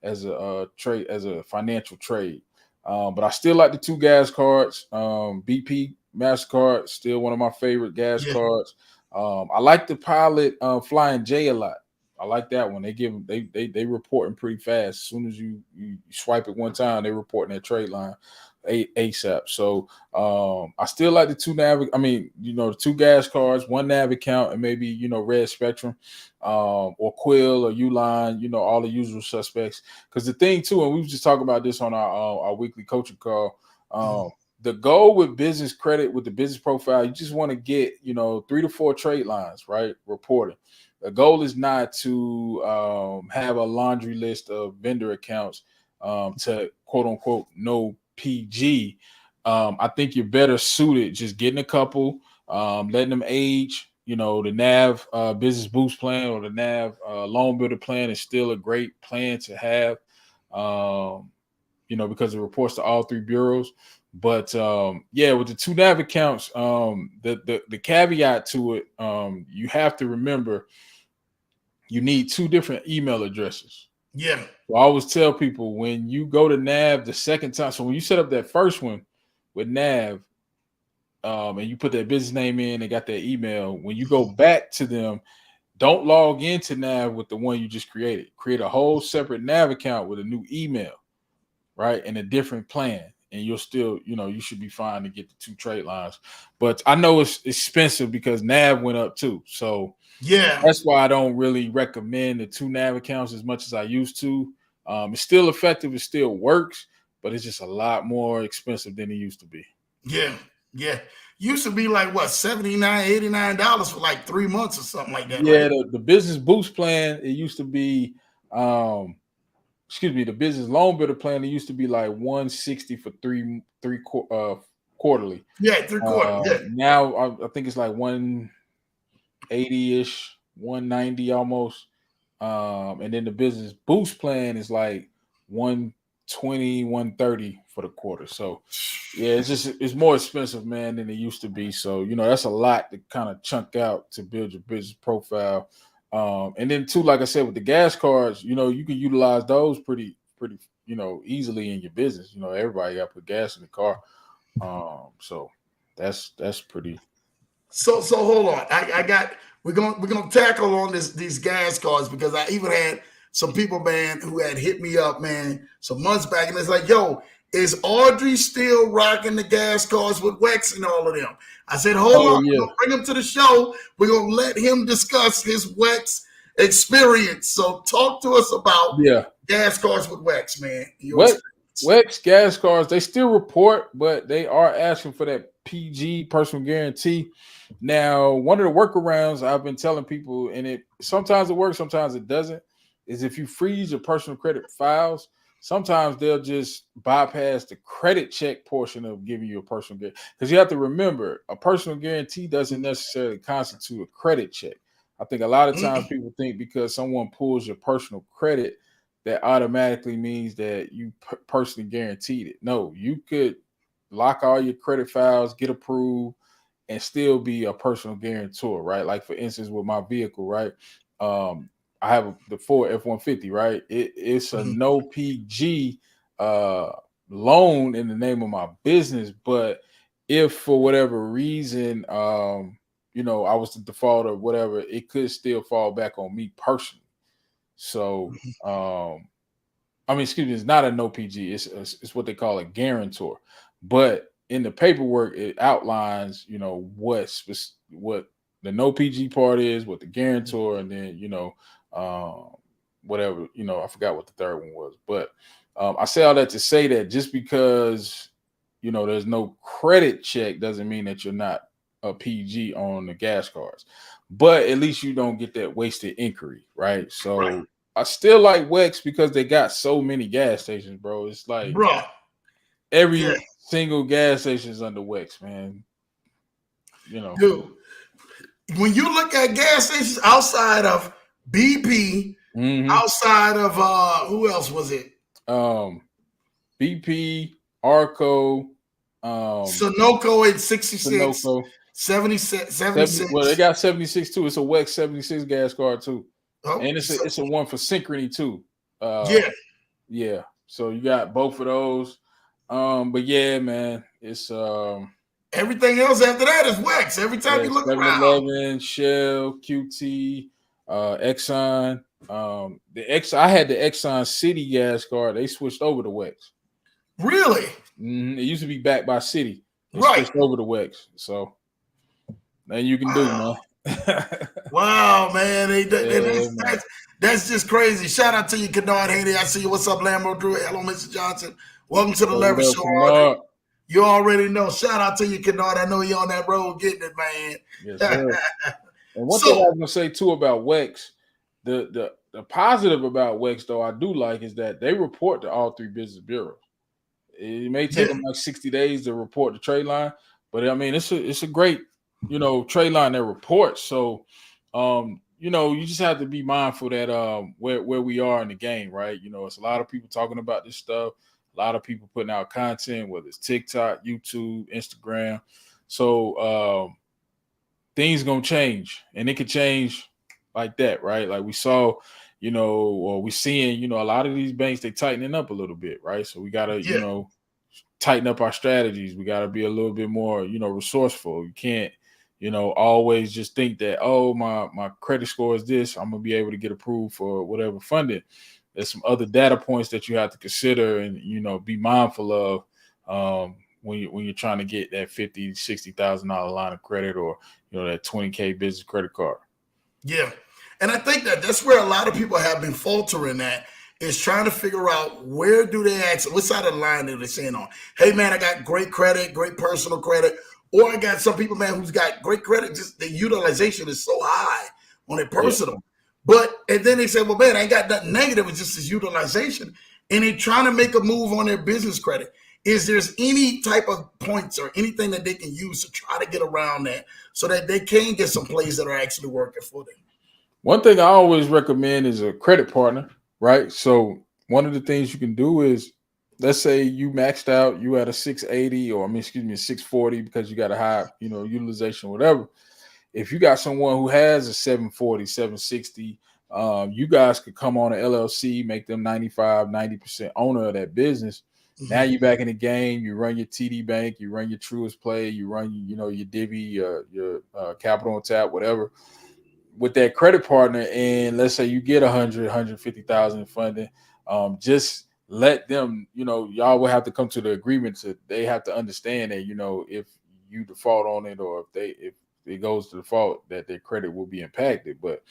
as a trade, as a financial trade. But I still like the two gas cards. BP MasterCard, still one of my favorite gas cards. I like the Pilot Flying J a lot. I like that one. They reporting pretty fast. As soon as you swipe it one time, they reporting that trade line ASAP. So I still like the the two gas cards, one nav account, and maybe Red Spectrum, or Quill or Uline, all the usual suspects. Because the thing too, and we were just talking about this on our weekly coaching call. The goal with business credit, with the business profile, you just want to get 3 to 4 trade lines, right? Reporting. The goal is not to have a laundry list of vendor accounts to quote unquote no PG. I think you're better suited just getting a couple, letting them age. The NAV business boost plan or the NAV loan builder plan is still a great plan to have, because it reports to all 3 bureaus. But with the 2 NAV accounts, the caveat to it, you have to remember you need 2 different email addresses. Yeah. So I always tell people when you go to NAV the second time, so when you set up that first one with NAV, and you put that business name in and got that email, when you go back to them, don't log into NAV with the one you just created. Create a whole separate NAV account with a new email, right? And a different plan. And you'll still, you should be fine to get the 2 trade lines. But I know it's expensive because NAV went up too. So that's why I don't really recommend the 2 NAV accounts as much as I used to. It's still effective. It still works, but it's just a lot more expensive than it used to be. Yeah. Used to be like what, $79, $89 for like 3 months or something like that. Yeah, right? the business boost plan, it used to be the business loan builder plan, it used to be like 160 for quarterly. Yeah, 3/4. Now I think it's like 180-ish, 190 almost. And then the business boost plan is like 120, 130 for the quarter. So yeah, it's more expensive, man, than it used to be. So that's a lot to kind of chunk out to build your business profile. And then too, like I said, with the gas cards, you can utilize those pretty easily in your business. Everybody got to put gas in the car. So that's pretty. So hold on. We're gonna tackle on these gas cards because I even had some people, man, who had hit me up, man, some months back, and it's like, yo, is Audrey still rocking the gas cards with Wex and all of them? I said, hold on, Yeah. we're gonna bring him to the show. We're gonna let him discuss his Wex experience. So talk to us about gas cards with Wex, man. Wex gas cards, they still report, but they are asking for that PG personal guarantee. Now, one of the workarounds I've been telling people, and it sometimes it works, sometimes it doesn't, is if you freeze your personal credit files, sometimes they'll just bypass the credit check portion of giving you a personal guarantee. Because you have to remember, a personal guarantee doesn't necessarily constitute a credit check. I think a lot of times people think because someone pulls your personal credit, that automatically means that you personally guaranteed it. No, you could lock all your credit files, get approved, and still be a personal guarantor, right? Like for instance, with my vehicle, right? I have the Ford F-150, right? It's a no PG loan in the name of my business, but if for whatever reason, I was the default or whatever, it could still fall back on me personally. So, excuse me, it's not a no PG. It's what they call a guarantor. But in the paperwork, it outlines, what the no PG part is, what the guarantor, and then whatever. I forgot what the third one was. But I say all that to say that just because there's no credit check doesn't mean that you're not a PG on the gas cards. But at least you don't get that wasted inquiry, right? So I still like Wex because they got so many gas stations, bro. It's like every single gas stations under Wex, man. You know. Dude, when you look at gas stations outside of BP, outside of who else was it? BP, Arco, Sunoco at 66, Sunoco. 76. Well, they got 76 too. It's a Wex 76 gas card too. Oh, And it's a one for Synchrony too. Yeah. So you got both of those. But yeah, man, it's everything else after that is Wex. Every time you look around. 7-Eleven, Shell, QT, Exxon. I had the Exxon City gas card. They switched over to Wex. Really? It used to be backed by City. They right. switched over to Wex. So then you can do, man. Wow, man. That's just crazy. Shout out to you, Kennard Haney. I see you. What's up, Lambo Drew? Hello, Mr. Johnson. Welcome to the Leverage Show, Audrey. You already know. Shout out to you, Kennard. I know you're on that road getting it, man. Yes, sir. And one thing I was gonna say too about Wex, the positive about Wex, though, I do like is that they report to all 3 business bureaus. It may take them like 60 days to report the trade line, but I mean it's a great, trade line that reports. So you just have to be mindful that where we are in the game, right? It's a lot of people talking about this stuff, a lot of people putting out content, whether it's TikTok, YouTube, Instagram. So things gonna change, and it could change like that, right? Like we saw, or we're seeing, a lot of these banks, they tightening up a little bit, right? So we gotta, tighten up our strategies. We gotta be a little bit more, resourceful. You can't, always just think that, oh, my credit score is this, I'm gonna be able to get approved for whatever funding. There's some other data points that you have to consider and, be mindful of when you're trying to get that $50,000, $60,000 line of credit, or that $20K business credit card. Yeah, and I think that's where a lot of people have been faltering at, is trying to figure out where do they actually, what side of the line are they saying on? Hey man, I got great credit, great personal credit, or I got some people, man, who's got great credit, just the utilization is so high on their personal. Yeah. And then they say, well, man, I ain't got nothing negative, it's just this utilization, and they're trying to make a move on their business credit. Is there's any type of points or anything that they can use to try to get around that so that they can get some plays that are actually working for them? One thing I always recommend is a credit partner, right? So one of the things you can do is, let's say you maxed out, you at a 680 or a 640 because you got a high, utilization, whatever. If you got someone who has a 740, 760, you guys could come on an LLC, make them 95, 90% owner of that business. Now you're back in the game. You run your TD Bank, you run your Truist Play, you run, your Divvy, your Capital on Tap, whatever. With that credit partner, and let's say you get 100, 150,000 in funding, just let them, y'all will have to come to the agreement to, they have to understand that, if you default on it, or if it goes to default, that their credit will be impacted. But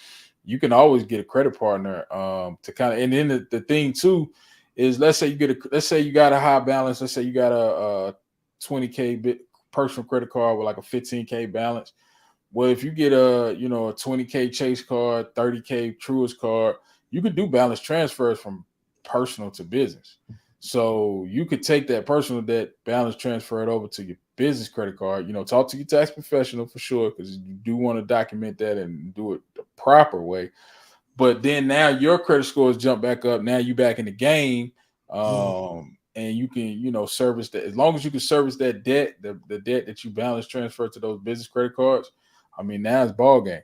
you can always get a credit partner to kind of, and then the thing too is, let's say you got a high balance. Let's say you got a 20K personal credit card with like a 15K balance. Well, if you get a 20K Chase card, 30K Truist card, you could do balance transfers from personal to business. So you could take that personal debt balance, transfer it over to your business credit card. Talk to your tax professional for sure, because you do want to document that and do it the proper way. But then now your credit scores jump back up. Now you back in the game, and you can, service that. As long as you can service that debt, the debt that you balance transfer to those business credit cards, I mean, now it's ball game.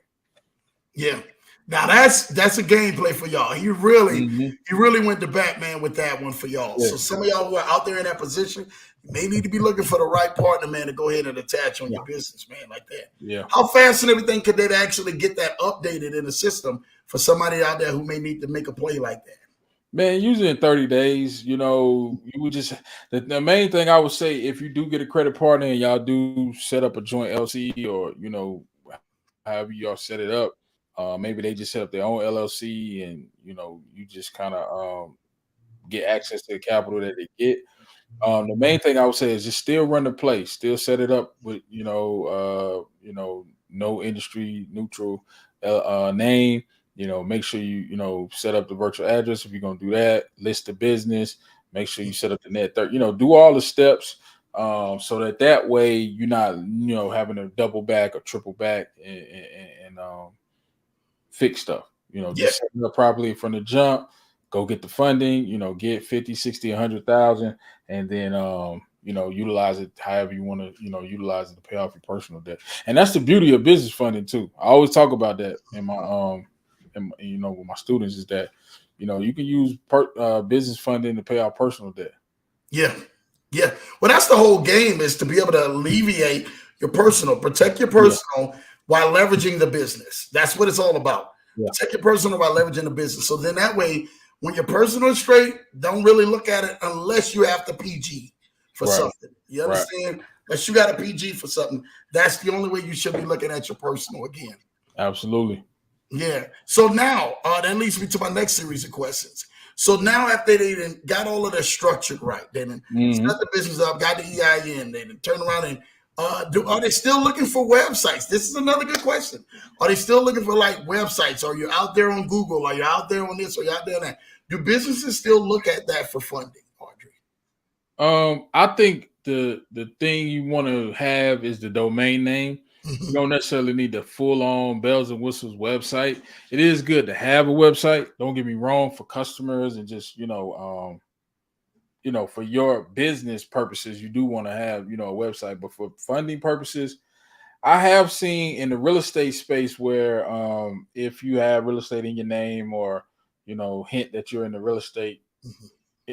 Yeah. Now that's a gameplay for y'all. You really went to Batman with that one for y'all. Yeah. So some of y'all who are out there in that position, you may need to be looking for the right partner, man, to go ahead and attach on your business, man, like that. Yeah. How fast and everything could they actually get that updated in the system for somebody out there who may need to make a play like that? Man, usually in 30 days, you would just, the main thing I would say, if you do get a credit partner and y'all do set up a joint LC, or, however y'all set it up, maybe they just set up their own LLC, and, you just kind of get access to the capital that they get. The main thing I would say is just still run the play, still set it up with, no industry neutral name. Make sure you, set up the virtual address if you're going to do that, list the business, make sure you set up the net 30, do all the steps. so that way you're not having to double back or triple back and fix stuff. Yeah. Just setting up properly from the jump. Go get the funding. Get 50, 60, 100,000, and then utilize it however you want to utilize it to pay off your personal debt. And that's the beauty of business funding too. I always talk about that in my with my students, is that you can use business funding to pay off personal debt. Yeah. Yeah. Well, that's the whole game, is to be able to alleviate your personal, protect your personal while leveraging the business. That's what it's all about. Yeah. Protect your personal while leveraging the business. So then that way, when your personal is straight, don't really look at it unless you have to PG for something. You understand? Unless you got a PG for something, that's the only way you should be looking at your personal again. Absolutely. Yeah. So now that leads me to my next series of questions. So now after they got all of that structured right, they set the business up, got the EIN, they turn around and are they still looking for websites? This is another good question. Are they still looking for like websites? Are you out there on Google? Are you out there on this? Are you out there on that? Do businesses still look at that for funding, Audrey? I think the thing you want to have is the domain name. You don't necessarily need the full-on bells and whistles website. It is good to have a website. Don't get me wrong, for customers and just for your business purposes, you do want to have a website. But for funding purposes, I have seen in the real estate space where if you have real estate in your name, or hint that you're in the real estate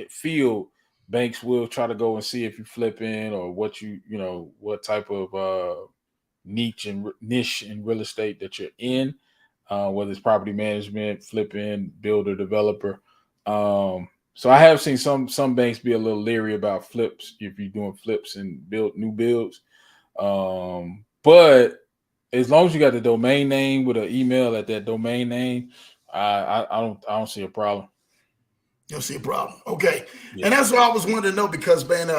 field, banks will try to go and see if you're flipping, or what what type of niche in real estate that you're in, whether it's property management, flipping, builder, developer. So I have seen some banks be a little leery about flips if you're doing flips and build new builds. But as long as you got the domain name with an email at that domain name, I don't see a problem. You don't see a problem. Okay. Yeah. And that's what I was wanting to know, because man,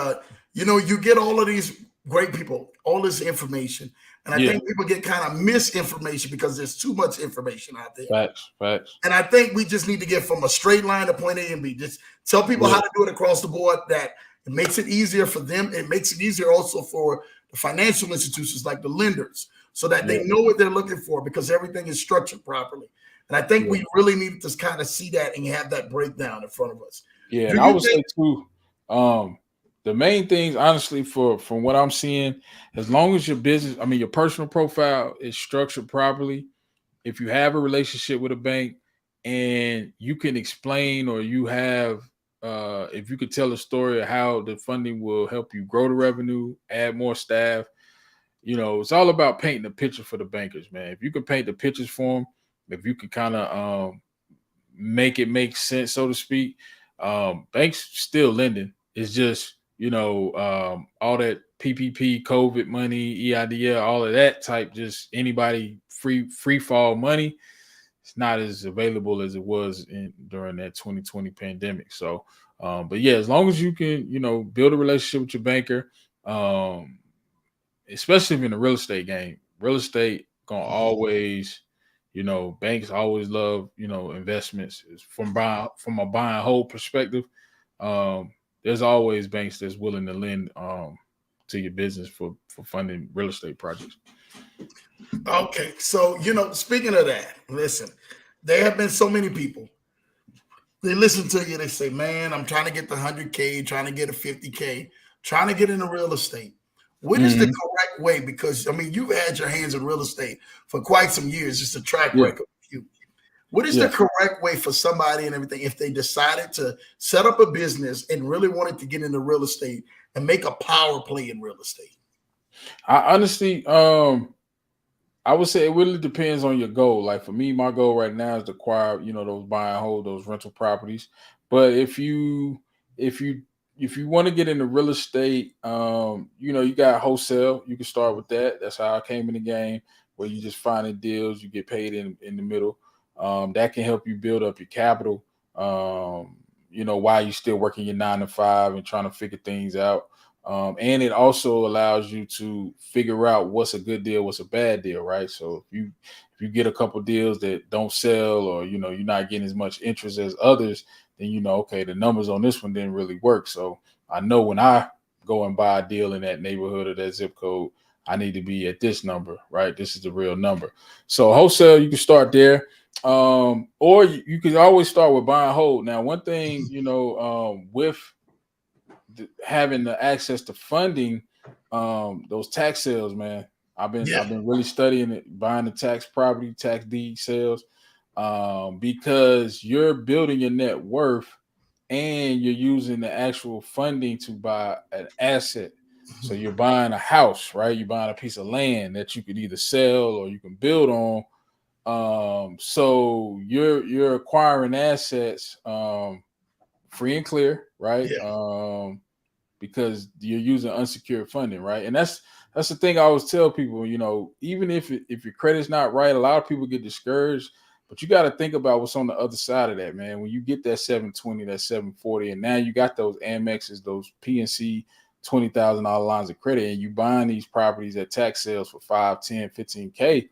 you get all of these great people, all this information. And I think people get kind of misinformation because there's too much information out there. Facts. And I think we just need to get from a straight line to point A and B. Just tell people how to do it across the board. That it makes it easier for them. It makes it easier also for the financial institutions, like the lenders, so that they know what they're looking for, because everything is structured properly. And I think we really need to kind of see that and have that breakdown in front of us. Yeah, and I would say too, the main things, honestly, from what I'm seeing, as long as your business, your personal profile is structured properly, if you have a relationship with a bank and you can explain, or you have, if you could tell a story of how the funding will help you grow the revenue, add more staff, it's all about painting a picture for the bankers, man. If you can paint the pictures for them, if you can kind of make it make sense, so to speak, banks still lending. It's just, all that PPP, COVID money, EIDL, all of that type, just anybody free fall money, it's not as available as it was during that 2020 pandemic. So, but yeah, as long as you can, build a relationship with your banker, especially in the real estate game, real estate gonna always, banks always love, investments. From a buy and hold perspective. There's always banks that's willing to lend to your business for funding real estate projects. Okay, so speaking of that, listen, there have been so many people. They listen to you. They say, "Man, I'm trying to get the 100K, trying to get a 50K, trying to get into real estate. What is the correct way?" Because you've had your hands in real estate for quite some years, just a track record of you. What is the correct way for somebody and everything, if they decided to set up a business and really wanted to get into real estate and make a power play in real estate? I honestly, I would say it really depends on your goal. Like for me, my goal right now is to acquire, those buy and hold, those rental properties. But if you want to get into real estate, you got wholesale. You can start with that. That's how I came in the game, where you just finding deals, you get paid in the middle. That can help you build up your capital, while you're still working your 9 to 5 and trying to figure things out. And it also allows you to figure out what's a good deal, what's a bad deal, right? So if you get a couple deals that don't sell, or you're not getting as much interest as others, then okay, the numbers on this one didn't really work. So I know when I go and buy a deal in that neighborhood or that zip code, I need to be at this number, right? This is the real number. So wholesale, you can start there. Or you can always start with buy and hold. Now, one thing, with having the access to funding, those tax sales, man. I've been really studying it, buying the tax property, tax deed sales, because you're building your net worth and you're using the actual funding to buy an asset. So you're buying a house, right? You're buying a piece of land that you could either sell or you can build on. So you're acquiring assets free and clear, right? Yeah. Because you're using unsecured funding, right? And that's the thing I always tell people. Even if your credit's not right, a lot of people get discouraged. But you got to think about what's on the other side of that, man. When you get that 720, that 740, and now you got those Amexes, those PNC $20,000 lines of credit, and you buying these properties at tax sales for 5, 10, 15K,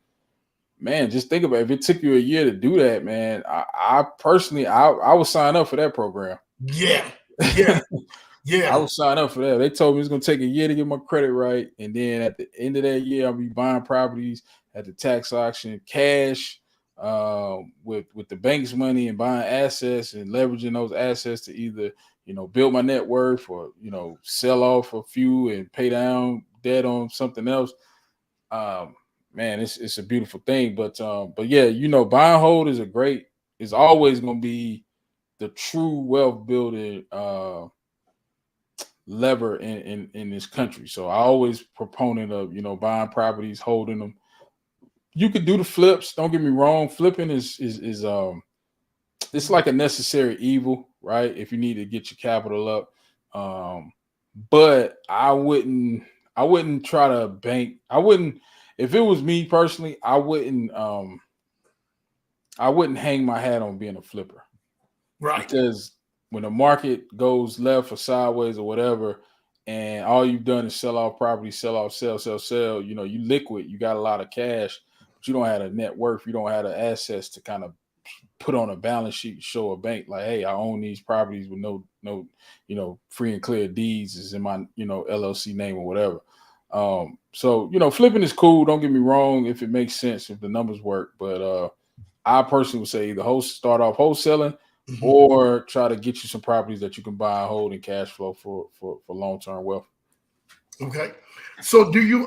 man, just think about it. If it took you a year to do that, man, I personally, I would sign up for that program. Yeah. Yeah. Yeah. I would sign up for that. They told me it's going to take a year to get my credit right. And then at the end of that year, I'll be buying properties at the tax auction, cash, with the bank's money, and buying assets and leveraging those assets to either, build my net worth or, sell off a few and pay down debt on something else. Man, it's a beautiful thing. But yeah, buy and hold is always going to be the true wealth building lever in this country. So I always proponent of buying properties, holding them. You could do the flips. Don't get me wrong. Flipping is it's like a necessary evil, right? If you need to get your capital up. But I wouldn't try to bank. If it was me personally, I wouldn't hang my hat on being a flipper. Right. Because when the market goes left or sideways or whatever, and all you've done is sell off property, sell off, sell, you liquid, you got a lot of cash, but you don't have a net worth, you don't have the assets to kind of put on a balance sheet, show a bank like, hey, I own these properties with no, free and clear deeds is in my, LLC name or whatever. So, flipping is cool. Don't get me wrong. If it makes sense, if the numbers work, but, I personally would say either start off wholesaling or try to get you some properties that you can buy and hold and cash flow for long-term wealth. Okay. So do you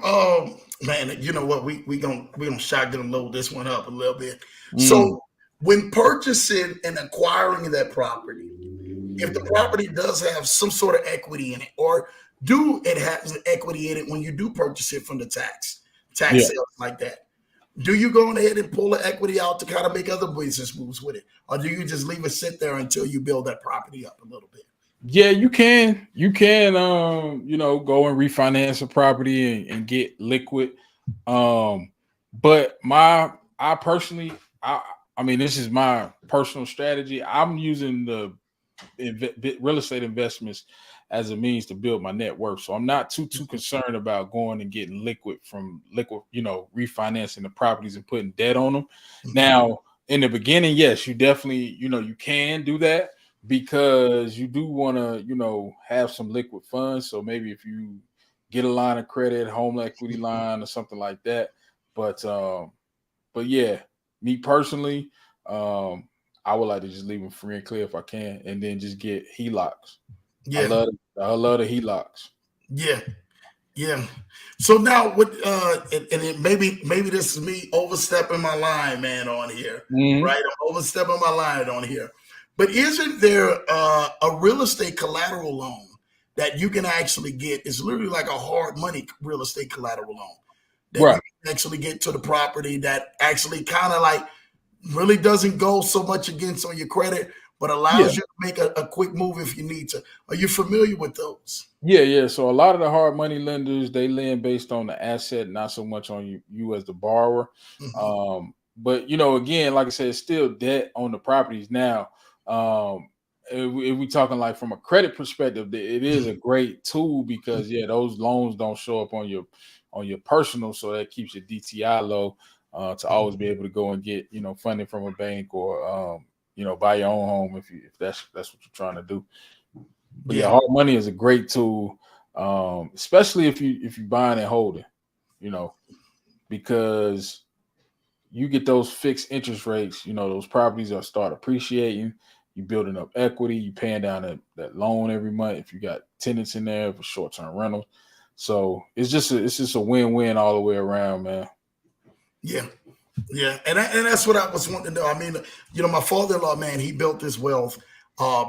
man, you know what? We gonna shotgun load this one up a little bit. So when purchasing and acquiring that property, if the property does have some sort of equity in it, or do it has equity in it when you do purchase it from the tax sales like that, do you go ahead and pull the equity out to kind of make other business moves with it? Or do you just leave it sit there until you build that property up a little bit? Yeah, you can. You can go and refinance a property and get liquid. But I personally, I mean, this is my personal strategy. I'm using the real estate investments as a means to build my net worth. So I'm not too concerned about going and getting liquid, refinancing the properties and putting debt on them. Now, in the beginning, yes, you definitely, you can do that because you do want to, have some liquid funds. So maybe if you get a line of credit, home equity line or something like that. But yeah, me personally, I would like to just leave them free and clear if I can, and then just get HELOCs. Yeah. I love the HELOCs. Yeah. Yeah. So now what maybe this is me overstepping my line, man, on here. Right? I'm overstepping my line on here. But isn't there a real estate collateral loan that you can actually get? It's literally like a hard money real estate collateral loan that you can actually get to the property that actually kind of like really doesn't go so much against on your credit, but allows you to make a quick move if you need to. Are you familiar with those? Yeah. So a lot of the hard money lenders, they lend based on the asset, not so much on you as the borrower. But again, like I said, it's still debt on the properties. Now, if we talking like from a credit perspective, it is a great tool because those loans don't show up on your personal, so that keeps your DTI low. To always be able to go and get funding from a bank or buy your own home if that's what you're trying to do. But hard money is a great tool especially if you buying and holding, you know, because you get those fixed interest rates, you know, those properties are start appreciating, you building up equity, you paying down that loan every month if you got tenants in there for short-term rentals. So it's just a win-win all the way around, man. Yeah. Yeah, and that's what I was wanting to know. I mean, you know, my father-in-law, man, he built his wealth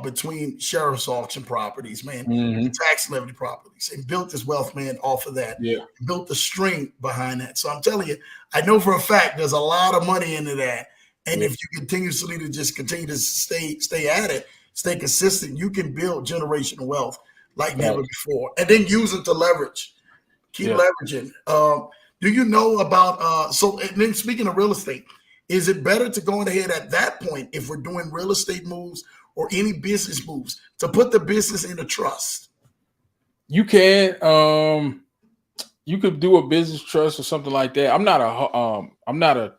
between sheriff's auction properties, man, Mm-hmm. and tax levy properties, and built his wealth, man, off of that. Yeah. Built the strength behind that. So I'm telling you, I know for a fact there's a lot of money into that. And if you continuously to just continue to stay at it, stay consistent, you can build generational wealth like never before, and then use it to leverage. Keep leveraging. Do you know about so and then speaking of real estate, is it better to go ahead at that point if we're doing real estate moves or any business moves to put the business in a trust? You can you could do a business trust or something like that. I'm not a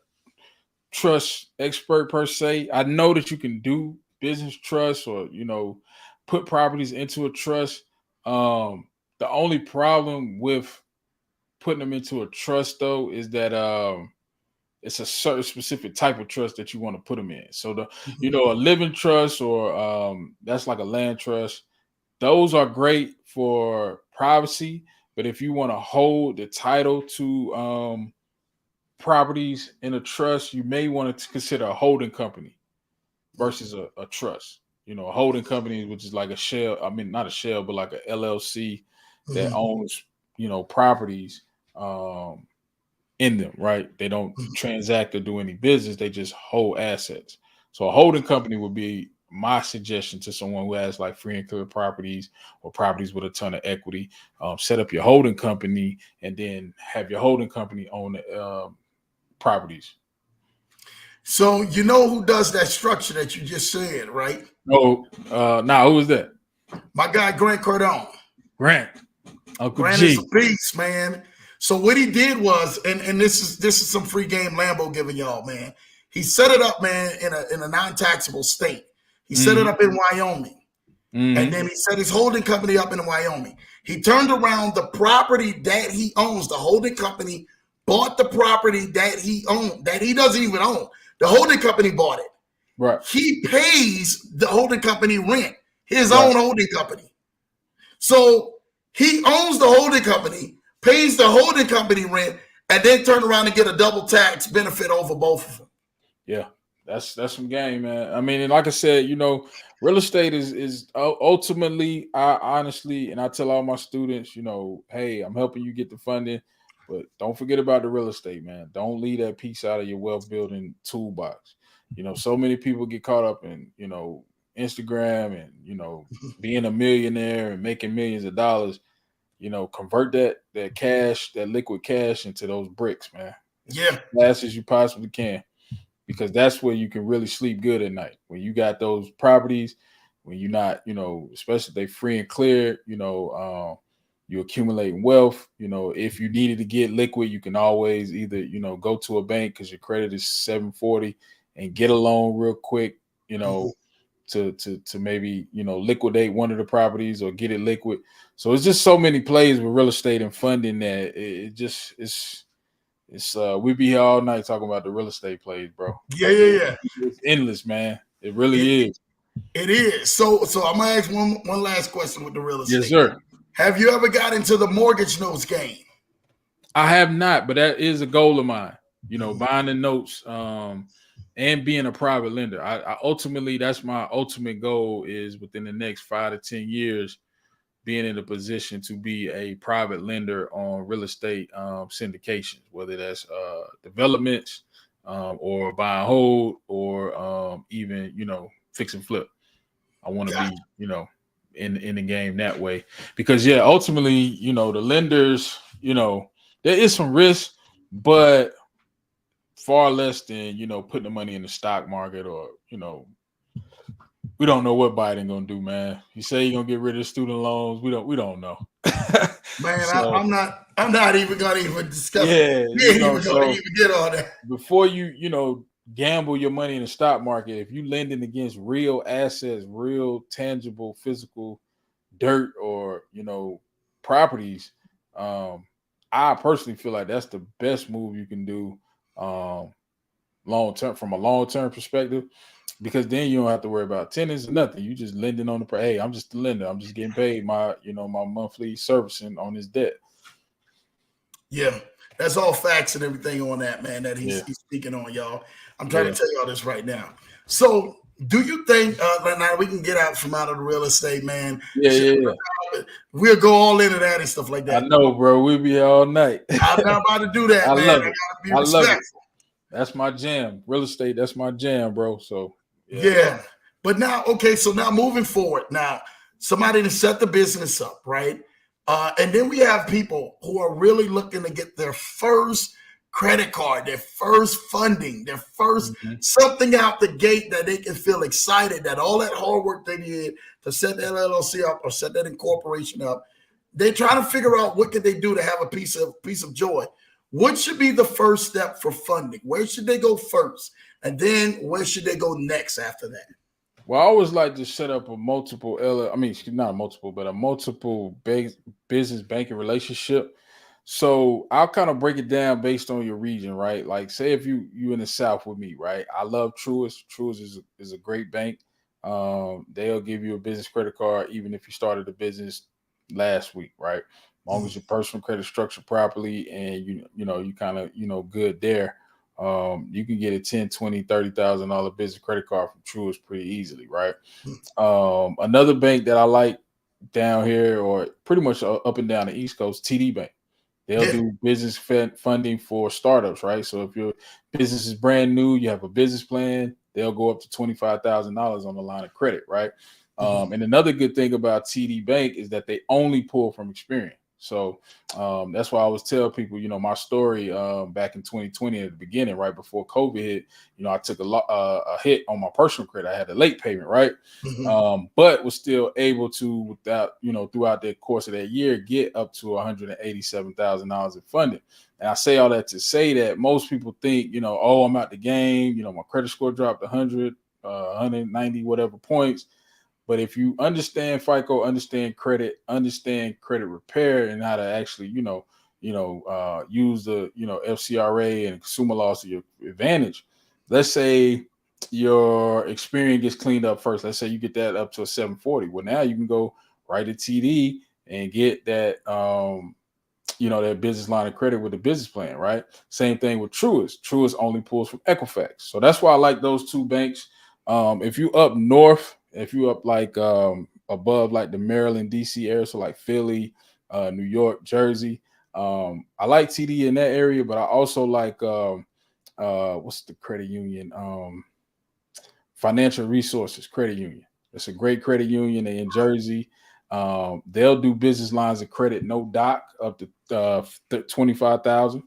trust expert per se. I know that you can do business trusts or, you know, put properties into a trust. The only problem with putting them into a trust though is that it's a certain specific type of trust that you want to put them in. So you know, a living trust or that's like a land trust. Those are great for privacy, but if you want to hold the title to properties in a trust, you may want to consider a holding company versus a trust. You know, a holding company, which is like a shell. I mean, not a shell, but like a LLC that owns, you know, properties in them, right? They don't transact or do any business. They just hold assets. So a holding company would be my suggestion to someone who has like free and clear properties or properties with a ton of equity. Set up your holding company and then have your holding company own the properties. So you know who does that structure that you just said, right? Oh, who was that? My guy Grant Cardone. Grant. Uncle Grant G. is a beast, man. So what he did was, and this is some free game Lambo giving y'all, man. He set it up, man, in a non-taxable state. He set it up in Wyoming. And then he set his holding company up in Wyoming. He turned around the property that he owns. The holding company bought the property that he owned, that he doesn't even own. The holding company bought it. Right. He pays the holding company rent, his own holding company. So he owns the holding company, pays the holding company rent, and then turn around and get a double tax benefit over both of them. Yeah, that's some game, man. I mean, and like I said, you know, real estate is ultimately, I honestly, and I tell all my students, you know, hey, I'm helping you get the funding, but don't forget about the real estate, man. Don't leave that piece out of your wealth building toolbox. You know, so many people get caught up in, you know, Instagram and, you know, being a millionaire and making millions of dollars. You know, convert that cash, that liquid cash into those bricks, man. As fast as you possibly can. Because that's where you can really sleep good at night. When you got those properties, when you're not, you know, especially if they free and clear, you know, you accumulating wealth. You know, if you needed to get liquid, you can always either, you know, go to a bank because your credit is 740 and get a loan real quick, you know, to maybe, you know, liquidate one of the properties or get it liquid. So it's just so many plays with real estate and funding that it's we be here all night talking about the real estate plays, bro. Yeah. It's endless, man. It really is. It is. So I'm gonna ask one last question with the real estate. Yes, sir. Have you ever got into the mortgage notes game? I have not, but that is a goal of mine. You know, buying the notes and being a private lender. I ultimately, that's my ultimate goal is within the next 5 to 10 years, being in a position to be a private lender on real estate syndications, whether that's developments or buy and hold or even, you know, fix and flip. I want to be, you know, in the game that way because ultimately, you know, the lenders, you know, there is some risk, but far less than, you know, putting the money in the stock market or, you know, we don't know what Biden gonna do, man. He say he gonna get rid of student loans. We don't know. Man, so, I'm not even gonna discuss. Yeah, you know, gonna even get on that. Before you know, gamble your money in the stock market, if you lending against real assets, real tangible physical dirt or, you know, properties, I personally feel like that's the best move you can do long term from a long term perspective, because then you don't have to worry about tenants or nothing. You just lending on the hey, I'm just the lender. I'm just getting paid my my monthly servicing on this debt. Yeah, that's all facts and everything on that, man, that he's speaking on, y'all. I'm trying to tell y'all this right now. So do you think now we can get out of the real estate, man? Yeah. We'll go all into that and stuff like that. I know, bro. We'll be here all night. I'm not about to do that, I man. love it. I gotta be I love it. respectful. That's my jam. Real estate, that's my jam, bro. So yeah. But now, okay, so now moving forward, now somebody to set the business up, right? And then we have people who are really looking to get their first credit card, their first funding, their first something out the gate that they can feel excited that all that hard work they did to set that LLC up or set that incorporation up, they're trying to figure out what can they do to have a piece of joy. What should be the first step for funding? Where should they go first? And then where should they go next after that? Well, I always like to set up a multiple business banking relationship. So I'll kind of break it down based on your region, right? Like, say if you in the South with me, right? I love Truist. Truist is a great bank. They'll give you a business credit card even if you started a business last week, right? As long as your personal credit structured properly and you kind of good there, you can get a $10,000, $20,000, $30,000 business credit card from Truist pretty easily, right? Another bank that I like down here, or pretty much up and down the East Coast, TD Bank. They'll do business funding for startups, right? So if your business is brand new, you have a business plan, they'll go up to $25,000 on the line of credit, right? And another good thing about TD Bank is that they only pull from experience. So that's why I always tell people, my story back in 2020 at the beginning, right before COVID hit, I took a hit on my personal credit. I had a late payment, right? But was still able to, without, throughout the course of that year, get up to $187,000 in funding. And I say all that to say that most people think, oh, I'm out the game. My credit score dropped 100, 190, whatever points. But if you understand FICO, understand credit repair, and how to actually, use the, FCRA and consumer laws to your advantage. Let's say your Experian gets cleaned up first. Let's say you get that up to a 740. Well, now you can go right to TD and get that, that business line of credit with the business plan, right? Same thing with Truist. Truist only pulls from Equifax. So that's why I like those two banks. If you up north, if you up like above like the Maryland, DC area, so like Philly, New York, Jersey, I like TD in that area, but I also like what's the credit union? Financial Resources Credit Union. It's a great credit union. They in Jersey. They'll do business lines of credit, no doc, up to 25,000,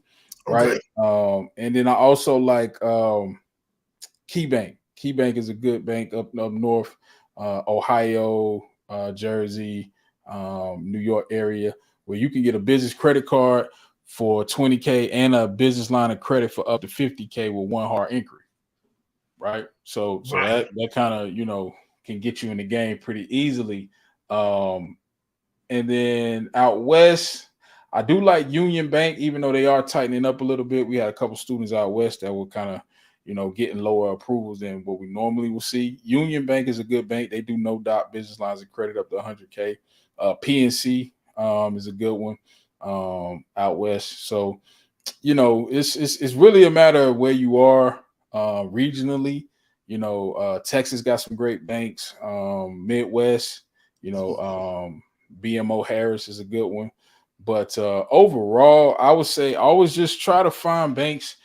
right? And then I also like KeyBank. KeyBank is a good bank up north, Ohio, Jersey, New York area, where you can get a business credit card for $20K and a business line of credit for up to $50K with one hard inquiry, right? So that kind of can get you in the game pretty easily. And then out west, I do like Union Bank, even though they are tightening up a little bit. We had a couple students out west that were kind of getting lower approvals than what we normally will see. Union Bank is a good bank. They do no dot business lines of credit up to 100K. PNC is a good one out west. So, it's really a matter of where you are regionally. Texas got some great banks. Midwest, BMO Harris is a good one. But overall, I would say always just try to find banks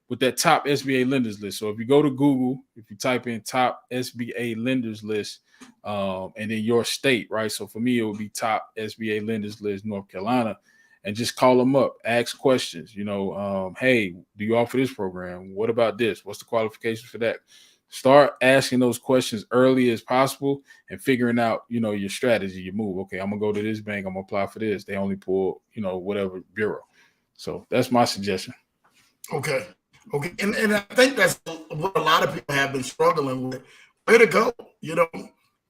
with that top SBA lenders list. So if you go to Google, if you type in top SBA lenders list, and then your state, right? So for me, it would be top SBA lenders list, North Carolina, and just call them up, ask questions. Hey, do you offer this program? What about this? What's the qualifications for that? Start asking those questions early as possible and figuring out, your strategy, your move. Okay, I'm gonna go to this bank. I'm gonna apply for this. They only pull, whatever bureau. So that's my suggestion. Okay. And I think that's what a lot of people have been struggling with. Where to go?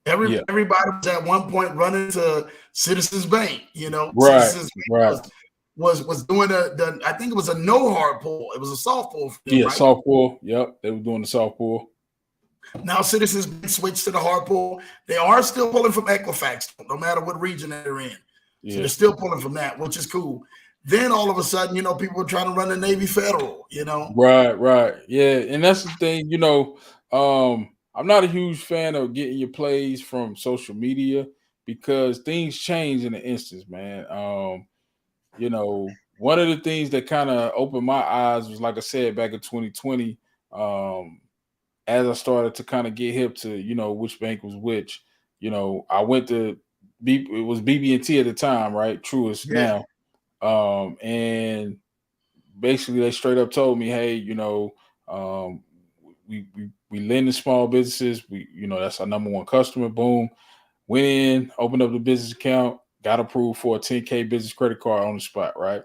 Yeah. Everybody was at one point running to Citizens Bank. You know, Right. Citizens Bank Right. was doing the I think it was a no hard pull. It was a soft pull for them, Yeah. right? Soft pull. Yep. They were doing the soft pull. Now Citizens Bank switched to the hard pull. They are still pulling from Equifax, no matter what region they're in. So Yeah. they're still pulling from that, which is cool. Then all of a sudden, you know, people were trying to run the Navy Federal, you know. Right. Yeah. And that's the thing, you know, I'm not a huge fan of getting your plays from social media because things change in an instance, man. You know, one of the things that kind of opened my eyes was, like I said, back in 2020, as I started to kind of get hip to, you know, which bank was which. You know, I went to it was BB&T at the time, right? Truist Yeah. now. And basically they straight up told me, hey, you know, um, we lend to small businesses. We, you know, that's our number one customer. Boom. Went in, opened up the business account, got approved for a 10K business credit card on the spot, right?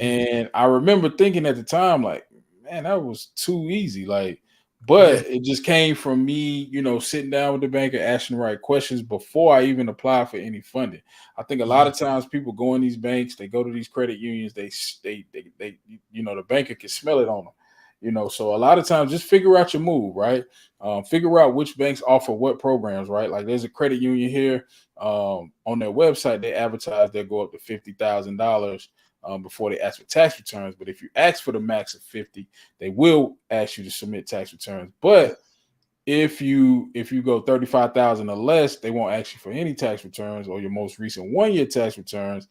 And I remember thinking at the time, like, man, that was too easy. Like, Yeah. but it just came from me, you know, sitting down with the banker, asking the right questions before I even apply for any funding. I think a lot of times people go in these banks, they go to these credit unions, they you know, the banker can smell it on them. You know, so a lot of times just figure out your move, right? Figure out which banks offer what programs, right? Like there's a credit union here on their website, they advertise they go up to $50,000 before they ask for tax returns. But if you ask for the max of 50, they will ask you to submit tax returns. But if you go 35,000 or less, they won't ask you for any tax returns or your most recent 1 year tax returns,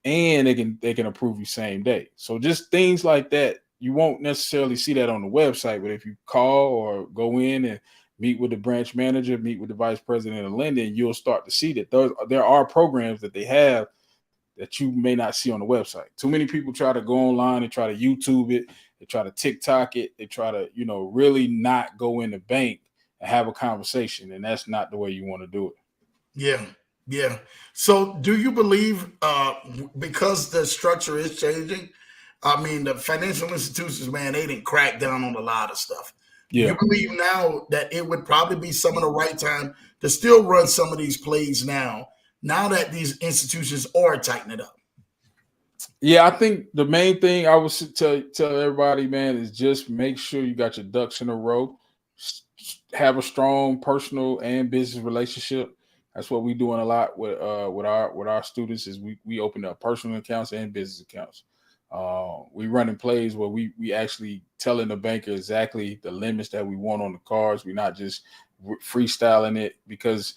and they can approve you same day. So just things like that. You won't necessarily see that on the website, but if you call or go in and meet with the branch manager, meet with the vice president of lending, you'll start to see that there are programs that they have that you may not see on the website. Too many people try to go online and try to YouTube it, they try to TikTok it, they try to, you know, really not go in the bank and have a conversation. And that's not the way you want to do it. Yeah. Yeah. So do you believe because the structure is changing, I mean the financial institutions, man, they didn't crack down on a lot of stuff. Do you Yeah. believe now that it would probably be some of the right time to still run some of these plays now that these institutions are tightening up? Yeah, I think the main thing I would tell everybody, man, is just make sure you got your ducks in a row. Have a strong personal and business relationship. That's what we're doing a lot with our students. Is we open up personal accounts and business accounts. We running plays where we actually telling the banker exactly the limits that we want on the cards. We're not just freestyling it because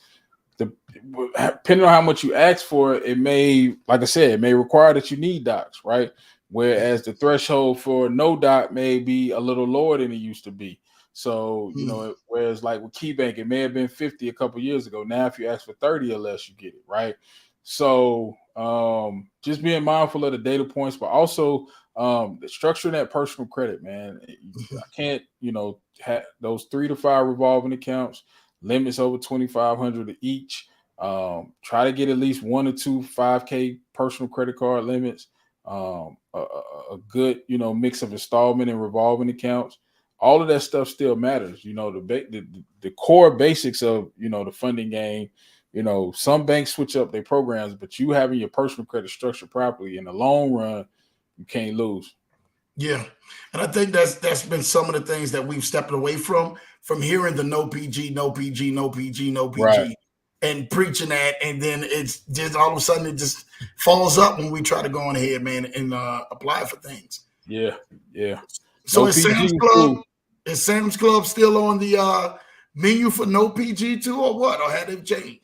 depending on how much you ask for, it may, like I said, it may require that you need docs, right? Whereas the threshold for no doc may be a little lower than it used to be. So, you know, whereas like with KeyBank, it may have been 50 a couple years ago. Now, if you ask for 30 or less, you get it, right? So just being mindful of the data points, but also structuring that personal credit, man. I can't, you know, have those 3 to 5 revolving accounts, limits over 2,500 each. Try to get at least 1 or 2 5K personal credit card limits. A good, you know, mix of installment and revolving accounts. All of that stuff still matters. You know, the core basics of, you know, the funding game. You know, some banks switch up their programs, but you having your personal credit structured properly in the long run, you can't lose. Yeah, and I think that's been some of the things that we've stepped away from hearing the no PG, no PG, no PG, no Right. PG, and preaching that, and then it's just all of a sudden it just falls up when we try to go on ahead, man, and apply for things. Yeah. So No PG is cool. Is Sam's Club still on the menu for no PG too, or what? Or had it changed?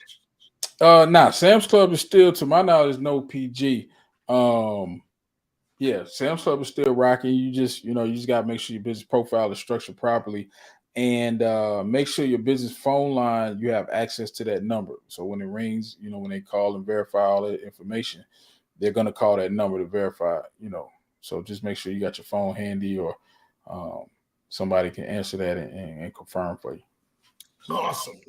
Nah, Sam's Club is still, to my knowledge, no PG. Yeah, Sam's Club is still rocking. You just, you know, you just gotta make sure your business profile is structured properly, and make sure your business phone line you have access to that number. So when it rings, you know, when they call and verify all that information, they're gonna call that number to verify. You know, so just make sure you got your phone handy, or um, somebody can answer that and confirm for you. Awesome.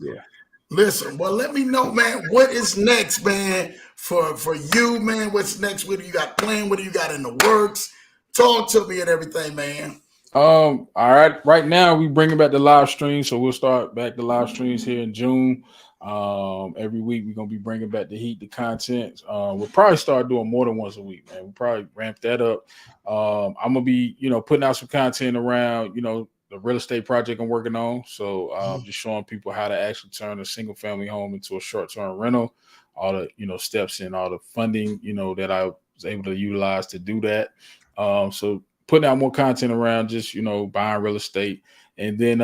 Yeah. Listen, well, let me know, man, what is next, man, for you, man. What's next? What do you got planned? What do you got in the works? Talk to me and everything, man. All right. Right now, we bringing back the live stream, so we'll start back the live streams here in June. Every week we're gonna be bringing back the heat, the content. We'll probably start doing more than once a week, man. We'll probably ramp that up. I'm gonna be, putting out some content around, the real estate project I'm working on. So just showing people how to actually turn a single family home into a short-term rental, all the, steps and all the funding, that I was able to utilize to do that. So putting out more content around just, buying real estate. And then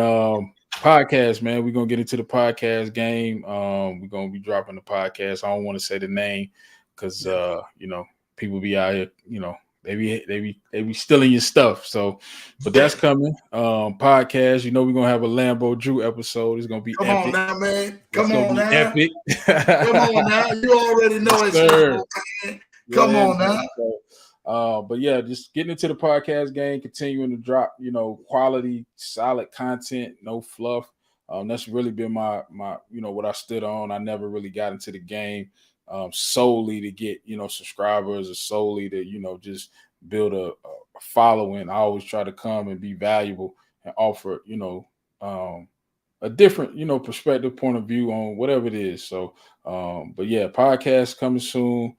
podcast, man. We're gonna get into the podcast game. We're gonna be dropping the podcast. I don't want to say the name because people be out here, they be stealing your stuff. So, but that's coming. Podcast, we're gonna have a Lambo Drew episode. It's gonna be Come epic. on now, man. It's Come on now. epic. Come on now. You already know it's Sir. man. Come on now. But yeah, just getting into the podcast game, continuing to drop, quality, solid content, no fluff. That's really been my what I stood on. I never really got into the game solely to get, subscribers or solely to, just build a following. I always try to come and be valuable and offer, a different, perspective, point of view on whatever it is. So, but yeah, podcast coming soon.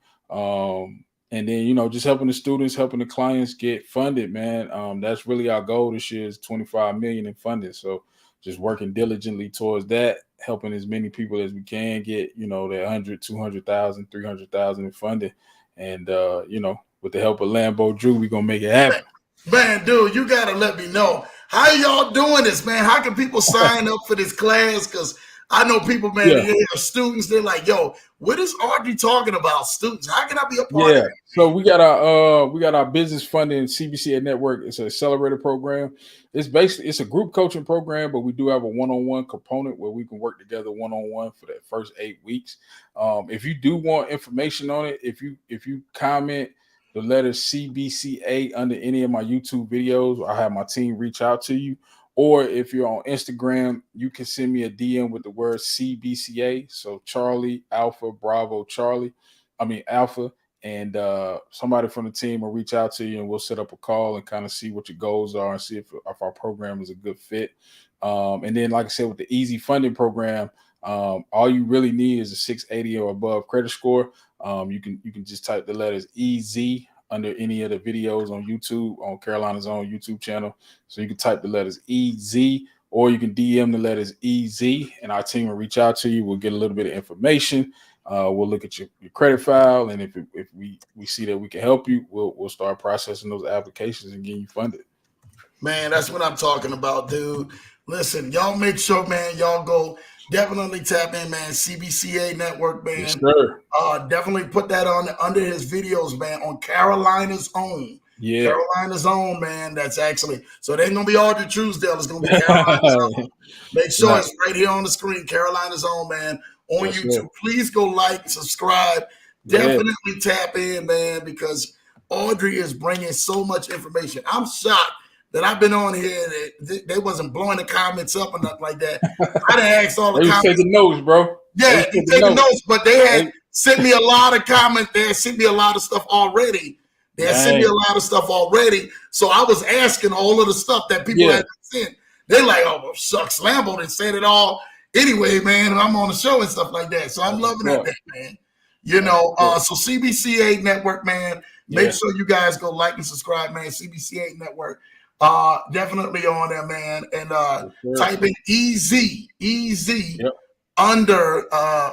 And then, just helping the students, helping the clients get funded, man. That's really our goal this year is 25 million in funding. So just working diligently towards that, helping as many people as we can get, that 100, 200,000, 300,000 in funding. And, with the help of Lambo Drew, we're going to make it happen. Man, dude, you got to let me know. How y'all doing this, man? How can people sign up for this class? Because I know people, man, they are students. They're like, yo, what is Audrey talking about? Students, how can I be a part of it? So we got our business funding CBCA network. It's an accelerator program. It's a group coaching program, but we do have a one-on-one component where we can work together one-on-one for that first 8 weeks. If you do want information on it, if you comment the letter CBCA under any of my YouTube videos, I have my team reach out to you. Or if you're on Instagram, you can send me a DM with the word CBCA. So Charlie, Alpha, Bravo, Charlie. Alpha. And somebody from the team will reach out to you and we'll set up a call and kind of see what your goals are and see if our program is a good fit. And then, like I said, with the Easy Funding Program, all you really need is a 680 or above credit score. You can just type the letters EZ under any of the videos on YouTube, on Carolinas OWNN YouTube channel. So you can type the letters EZ, or you can DM the letters EZ, and our team will reach out to you. We'll get a little bit of information. We'll look at your credit file, and if we see that we can help you, we'll start processing those applications and getting you funded. Man, that's what I'm talking about, dude. Listen, y'all make sure, man, y'all go definitely tap in, man. CBCA network, man. Yes, sir. Definitely put that on under his videos, man, on Carolinas OWNN. Yeah. Carolinas OWNN, man. That's actually, so it ain't gonna be Audrey Truesdale, it's gonna be Carolinas OWNN. Make sure it's right here on the screen, Carolinas OWNN, man, on YouTube. Sir. Please go like, subscribe, definitely tap in, man, because Audrey is bringing so much information. I'm shocked that I've been on here that they wasn't blowing the comments up or nothing like that. I done asked all the comments. Taking notes, bro. Yeah, they taking notes, but they had sent me a lot of comments. They had sent me a lot of stuff already. So I was asking all of the stuff that people had sent. They're like, oh, well, shucks, Lambo done said it all. Anyway, man, I'm on the show and stuff like that. So I'm loving that, man. So CBCA network, man. Make sure you guys go like and subscribe, man. CBCA network. Definitely on there, man. And type in EZ under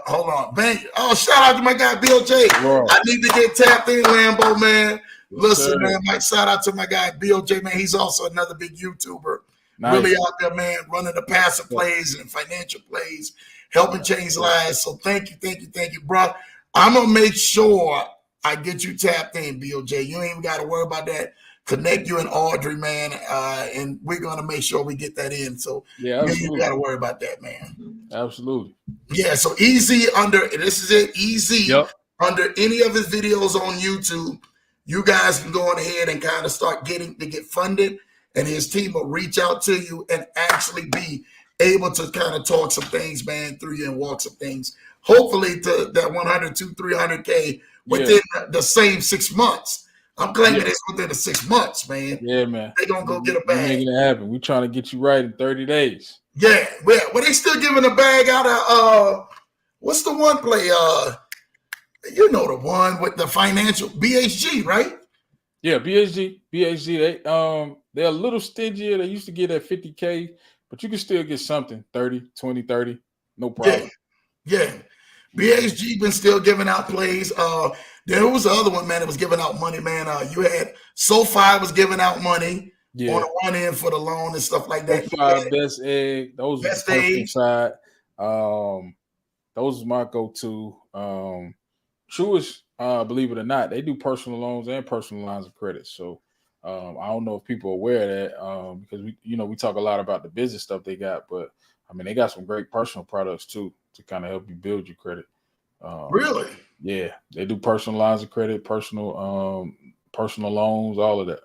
hold on, bang. Oh, shout out to my guy Bill J. I need to get tapped in, Lambo, man. Listen, man, shout out to my guy Bill J, man. He's also another big YouTuber. Really out there, man, running the passive plays and financial plays, helping change lives. So thank you, bro. I'm gonna make sure I get you tapped in, Bill J. You ain't even got to worry about that. Connect you and Audrey, man, and we're gonna make sure we get that in. So you got to worry about that, man. Absolutely. Yeah. So easy under this is it. Easy under any of his videos on YouTube. You guys can go on ahead and kind of start getting to get funded, and his team will reach out to you and actually be able to kind of talk some things, man, through you and walk some things. Hopefully to that 100 to 300K within the same 6 months. I'm claiming Yeah, this within the 6 months, man. yeah, man. They gonna go get a We bag. making it happen. We trying to get you right in 30 days. Yeah, well, they still giving a bag out of what's the one play? You know the one with the financial BHG, right? Yeah, BHG. They're a little stingier. They used to get at 50K, but you can still get something 30, 20, 30. No Yeah, problem. yeah. BHG been still giving out plays. There was the other one, man, that was giving out money, man. You had SoFi was giving out money on Yeah. the run in for the loan and stuff like that. You SoFi, had Best Egg. Those was the Best personal Aid. side. Those is my go-to. Truist, believe it or not, they do personal loans and personal lines of credit. So I don't know if people are aware of that because we talk a lot about the business stuff they got, but I mean they got some great personal products too to kind of help you build your credit. Really? Yeah, they do personal lines of credit, personal loans, all of that,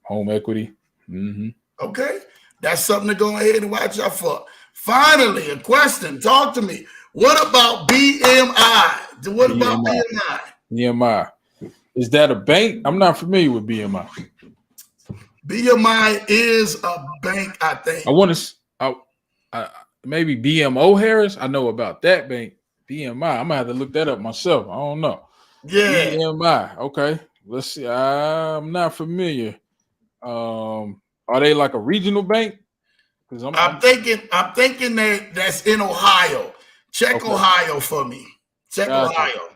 home equity. Mm-hmm. Okay. That's something to go ahead and watch out for. Finally, a question. Talk to me. What about BMI? What about BMI. BMI? BMI. Is that a bank? I'm not familiar with BMI. BMI is a bank, I think. I want to. Maybe BMO Harris. I know about that bank. BMI. I'm gonna have to look that up myself. I don't know. Yeah. BMI. Okay. Let's see. I'm not familiar. Are they like a regional bank? Because I'm thinking that's in Ohio. Check okay. Ohio for me. Check Gotcha. Ohio.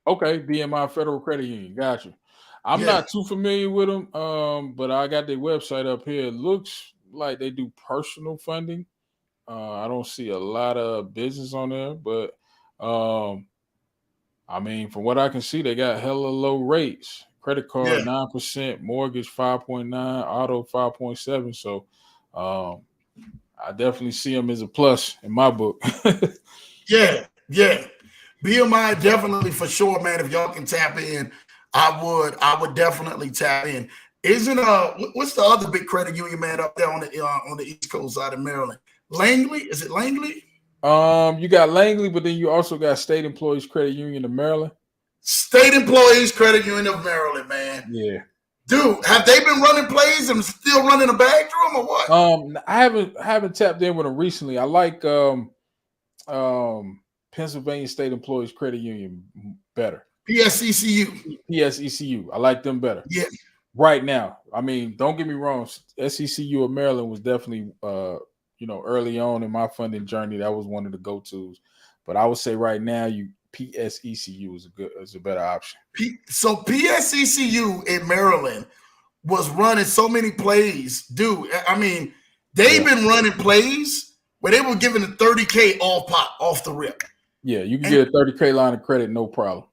Okay, BMI Federal Credit Union. Gotcha. I'm Yeah. not too familiar with them, but I got their website up here. It looks like they do personal funding. I don't see a lot of business on there, but I mean, from what I can see, they got hella low rates. Credit card Yeah. 9%, mortgage 5.9, auto 5.7. So I definitely see them as a plus in my book. Yeah. Yeah. BMI definitely for sure, man. If y'all can tap in, I would definitely tap in. Isn't what's the other big credit union, man, up there on the East Coast side of Maryland? Langley? Is it Langley? You got Langley, but then you also got State Employees Credit Union of Maryland. State Employees Credit Union of Maryland, man. Yeah. Dude, have they been running plays and still running a bag through them or what? I haven't tapped in with them recently. I like Pennsylvania State Employees Credit Union better. PSECU. PSECU. I like them better. Yeah. Right now. I mean, don't get me wrong. SECU of Maryland was definitely early on in my funding journey. That was one of the go-tos. But I would say right now, PSECU is a better option. So PSECU in Maryland was running so many plays, dude. I mean, they've been running plays where they were giving the 30K off the rip. Yeah, you can get a 30K line of credit, no problem.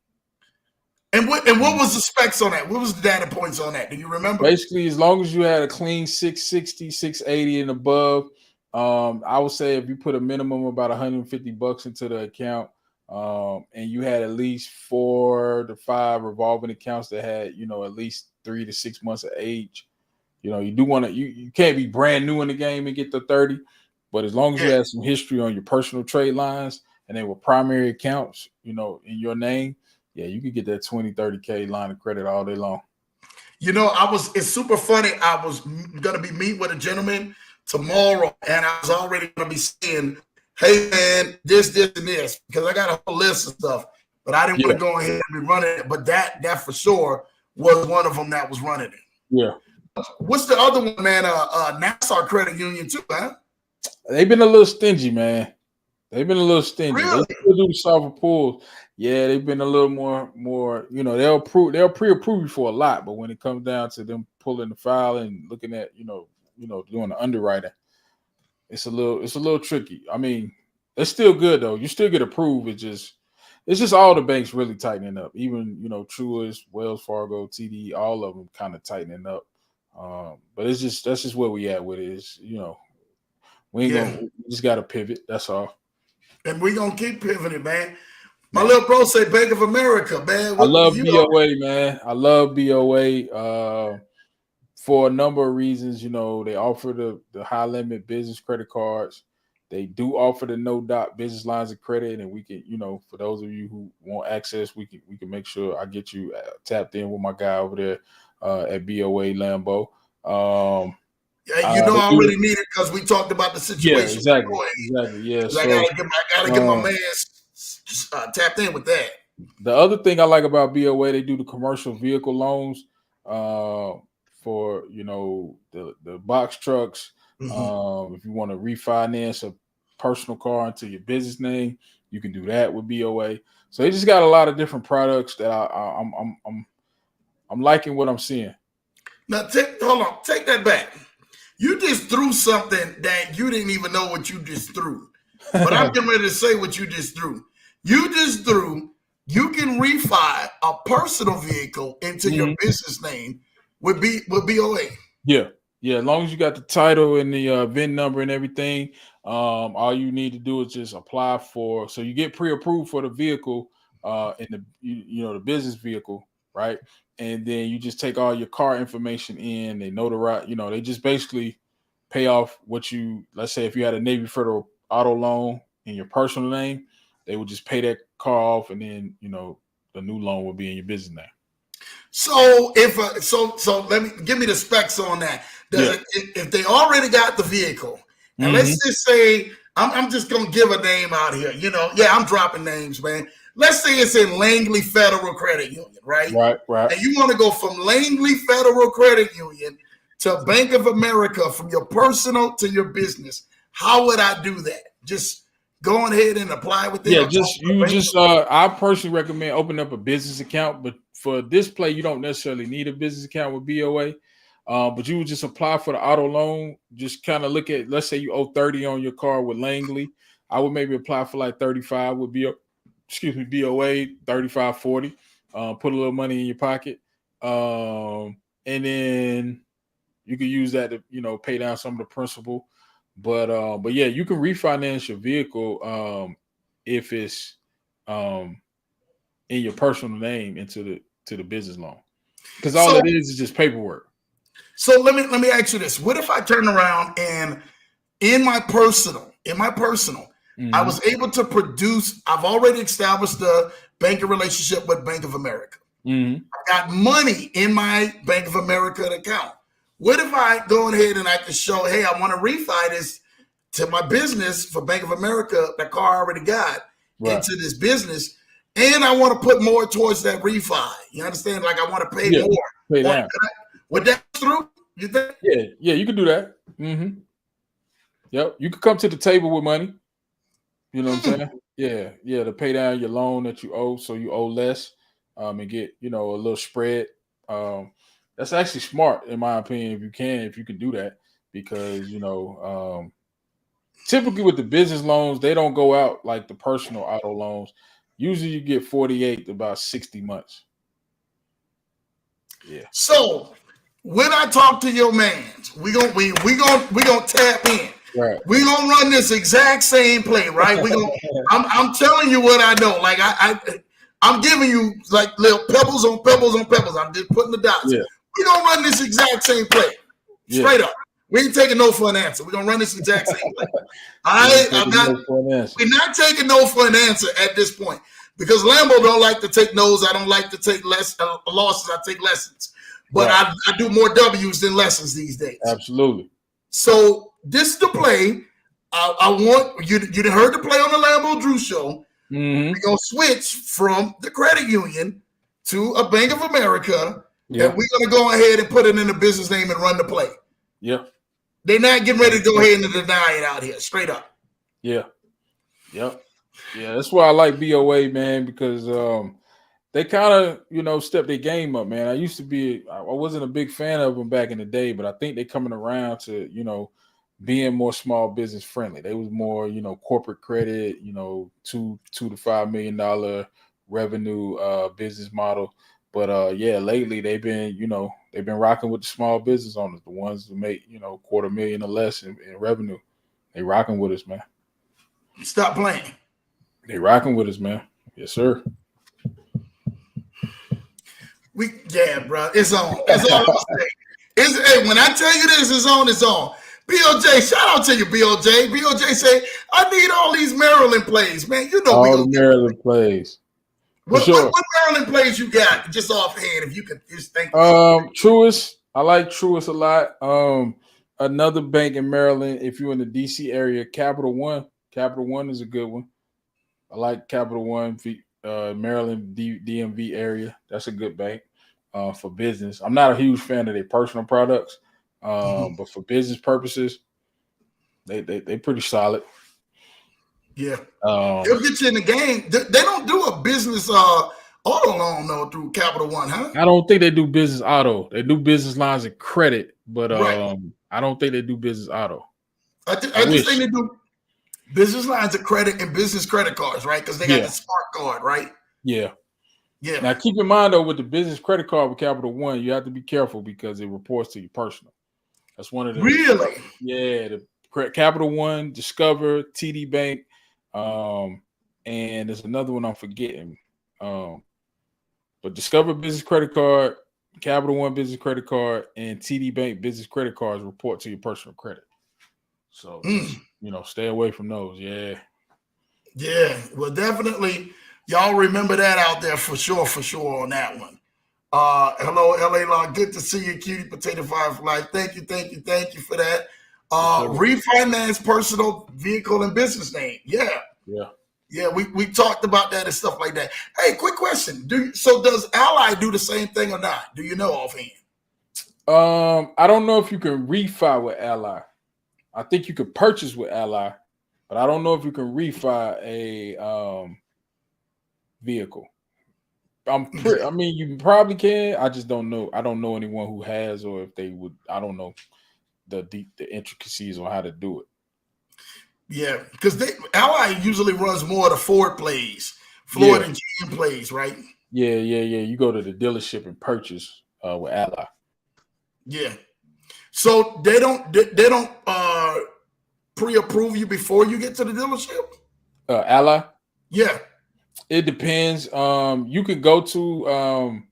And what was the specs on that? What was the data points on that? Do you remember? Basically, as long as you had a clean 660, 680 and above, I would say if you put a minimum of about $150 into the account, and you had at least 4 to 5 revolving accounts that had, at least 3 to 6 months of age, you do want to, you can't be brand new in the game and get the 30, but as long as you have some history on your personal trade lines and they were primary accounts, in your name, yeah, you could get that 20, 30K line of credit all day long. It's super funny. I was going to be meeting with a gentleman tomorrow, and I was already going to be saying, hey, man, this, and this, because I got a whole list of stuff, but I didn't want to go ahead and be running it. But that for sure was one of them that was running it. Yeah. What's the other one, man? Nassau Credit Union too, man. They've been a little stingy, man. They've been a little stingy. Really? They still do the software pools. Yeah, they've been a little more. They'll pre-approve you for a lot, but when it comes down to them pulling the file and looking at, doing the underwriting, it's a little tricky. I mean, it's still good though. You still get approved. It's just all the banks really tightening up. Even Truist, Wells Fargo, TD, all of them kind of tightening up. But that's just where we at with it. Is we just got to pivot. That's all. And we're going to keep pivoting, man. My little bro say Bank of America, man. I love BOA, man. I love BOA for a number of reasons. They offer the high limit business credit cards. They do offer the no dot business lines of credit, and we can, for those of you who want access, we can make sure I get you tapped in with my guy over there at BOA Lambo. Yeah, I already need it because we talked about the Yeah, situation. exactly. Yeah, so I gotta get my man tapped in with that. The other thing I like about BOA, they do the commercial vehicle loans for the box trucks. If you want to refinance a personal car into your business name, you can do that with BOA. So they just got a lot of different products that I'm liking what I'm seeing. Now, hold on, take that back. You just threw something that you didn't even know what you just threw. But I'm getting ready to say what you just threw. You just threw, you can refi a personal vehicle into your business name with BOA. Yeah. As long as you got the title and the VIN number and everything, all you need to do is just apply for. So you get pre-approved for the vehicle, in the the business vehicle, right? And then you just take all your car information in. They notarize. They just basically pay off what you. Let's say if you had a Navy Federal auto loan in your personal name, they would just pay that car off, and then the new loan will be in your business name. So so let me give me the specs on that. If they already got the vehicle, and let's just say I'm just gonna give a name out here. I'm dropping names, man. Let's say it's in Langley Federal Credit Union, right? Right. And you want to go from Langley Federal Credit Union to Bank of America from your personal to your business. How would I do that? Just go ahead and apply with them. Yeah, I personally recommend opening up a business account, but for this play, you don't necessarily need a business account with BOA. But you would just apply for the auto loan. Just kind of look at, let's say you owe 30 on your car with Langley. I would maybe apply for like 35 with BOA, 35, 40. Put a little money in your pocket. And then you can use that to, pay down some of the principal. But yeah, you can refinance your vehicle if it's in your personal name into the business loan, because all it is just paperwork. So let me ask you this: what if I turn around and in my personal, I was able to produce? I've already established a banking relationship with Bank of America. I got money in my Bank of America account. What if I go ahead and I can show, hey, I want to refi this to my business for Bank of America, the car I already got into this business, and I want to put more towards that refi. You understand? Like I want to pay more. Pay down. Would that through? You think? Yeah, you can do that. Yep, you could come to the table with money. You know what I'm saying? Yeah, to pay down your loan that you owe, so you owe less, and get a little spread. That's actually smart, in my opinion, if you can do that, because typically with the business loans, they don't go out like the personal auto loans. Usually you get 48 to about 60 months. Yeah. So when I talk to your mans, we gonna tap in. Right. We gonna run this exact same play, right? I'm telling you what I know. Like I'm giving you like little pebbles on pebbles on pebbles. I'm just putting the dots. Yeah. We gonna run this exact same play, straight up. We ain't taking no for an answer. We're gonna run this exact same play. We're not taking no for an answer at this point, because Lambo don't like to take no's. I don't like to take losses. I take lessons, but I do more W's than lessons these days. Absolutely. So this is the play. I want you heard the play on the Lambo Drew show. We're gonna switch from the credit union to a Bank of America. Yeah. And we're going to go ahead and put it in the business name and run the play. Yeah. They're not getting ready to go ahead and deny it out here, straight up. Yeah. Yep. Yeah, that's why I like BOA, man, because they kind of, step their game up, man. I wasn't a big fan of them back in the day, but I think they're coming around to, being more small business friendly. They was more, corporate credit, $2 to $5 million revenue business model. But lately they've been rocking with the small business owners, the ones who make $250,000 or less in revenue. They rocking with us, man. Stop playing. They rocking with us, man. Yes, sir. Bro. It's on. That's all I'm saying. When I tell you this, it's on. BOJ, shout out to you, BOJ. BOJ say, I need all these Maryland plays, man. You know we All gonna the get Maryland plays. For what sure. Maryland plays you got, just offhand, if you could just think of Truist. I like Truist a lot. Another bank in Maryland, if you're in the DC area, Capital One. Capital One is a good one. I like Capital One, Maryland, DMV area. That's a good bank for business. I'm not a huge fan of their personal products, but for business purposes, they pretty solid. Yeah. They'll get you in the game. They don't do a business auto loan though through Capital One, huh? I don't think they do business auto. They do business lines of credit, but Right. I don't think they do business auto. I just think they do business lines of credit and business credit cards, right? Because they got the Smart Card, right? Yeah. Yeah. Now keep in mind though, with the business credit card with Capital One, you have to be careful because it reports to you personal. That's one of the Really. Yeah, the Capital One, Discover, TD Bank, and there's another one I'm forgetting. But Discover Business Credit Card, Capital One Business Credit Card, and TD Bank Business Credit Cards report to your personal credit. So just, stay away from those. Yeah. Yeah. Well, definitely, y'all remember that out there for sure on that one. Hello, LA Law. Good to see you, Cutie Potato Firefly. Thank you for that. Refinance personal vehicle and business name. Yeah, we talked about that and stuff like that. Hey, quick question. Does Ally do the same thing or not? Do you know offhand? I don't know if you can refi with Ally. I think you could purchase with Ally, but I don't know if you can refi a vehicle. I mean, you probably can. I just don't know. I don't know anyone who has, or if they would. I don't know the intricacies on how to do it. Yeah, because Ally usually runs more of the Ford plays, Floyd and GM plays, right? Yeah. You go to the dealership and purchase with Ally. Yeah. So they don't pre-approve you before you get to the dealership? Ally? Yeah. It depends. You could go to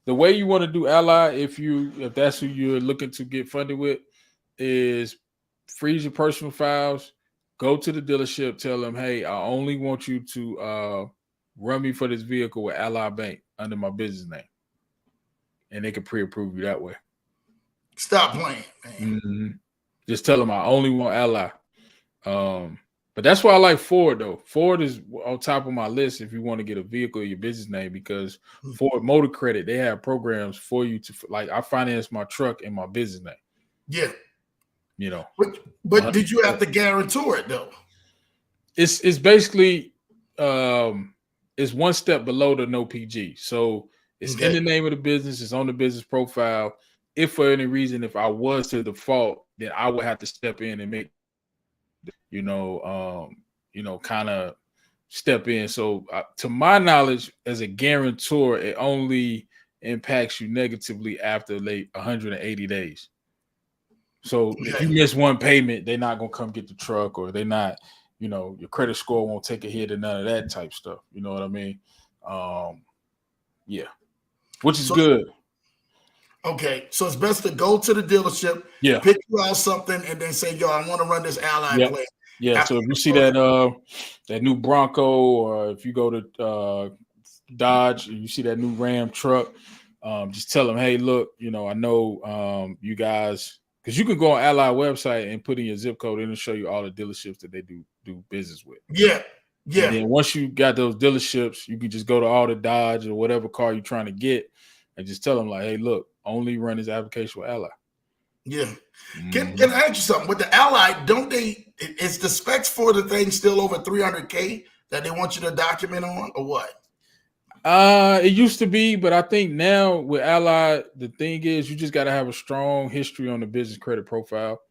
the way you want to do Ally, if that's who you're looking to get funded with, is freeze your personal files, go to the dealership, tell them, hey, I only want you to run me for this vehicle with Ally Bank under my business name. And they can pre-approve you that way. Stop playing, man. Mm-hmm. Just tell them I only want Ally. But that's why I like Ford, though. Ford is on top of my list if you want to get a vehicle in your business name, because Ford Motor Credit, they have programs for you to, like, I finance my truck in my business name. Yeah. But did you have to guarantor it, though? It's basically it's one step below the no PG. So it's in the name of the business, it's on the business profile. If for any reason, if I was to default, then I would have to step in and make kind of step in. So to my knowledge, as a guarantor, it only impacts you negatively after 180 days. So if you miss one payment, they're not going to come get the truck, or they're not, your credit score won't take a hit and none of that type stuff. You know what I mean? Yeah. Which is good. Okay, so it's best to go to the dealership, pick you out something, and then say, "Yo, I want to run this Ally play." Yeah. So if you see that new Bronco, or if you go to Dodge and you see that new Ram truck, just tell them, "Hey, look, I know you guys, because you can go on Ally website and put in your zip code, and it'll show you all the dealerships that they do business with." Yeah. And then once you got those dealerships, you can just go to all the Dodge or whatever car you're trying to get, and just tell them, like, "Hey, look, only run this application with Ally." Yeah. Can I ask you something? With the Ally, don't they? Is the specs for the thing still over 300K that they want you to document on, or what? It used to be, but I think now with Ally, the thing is you just got to have a strong history on the business credit profile.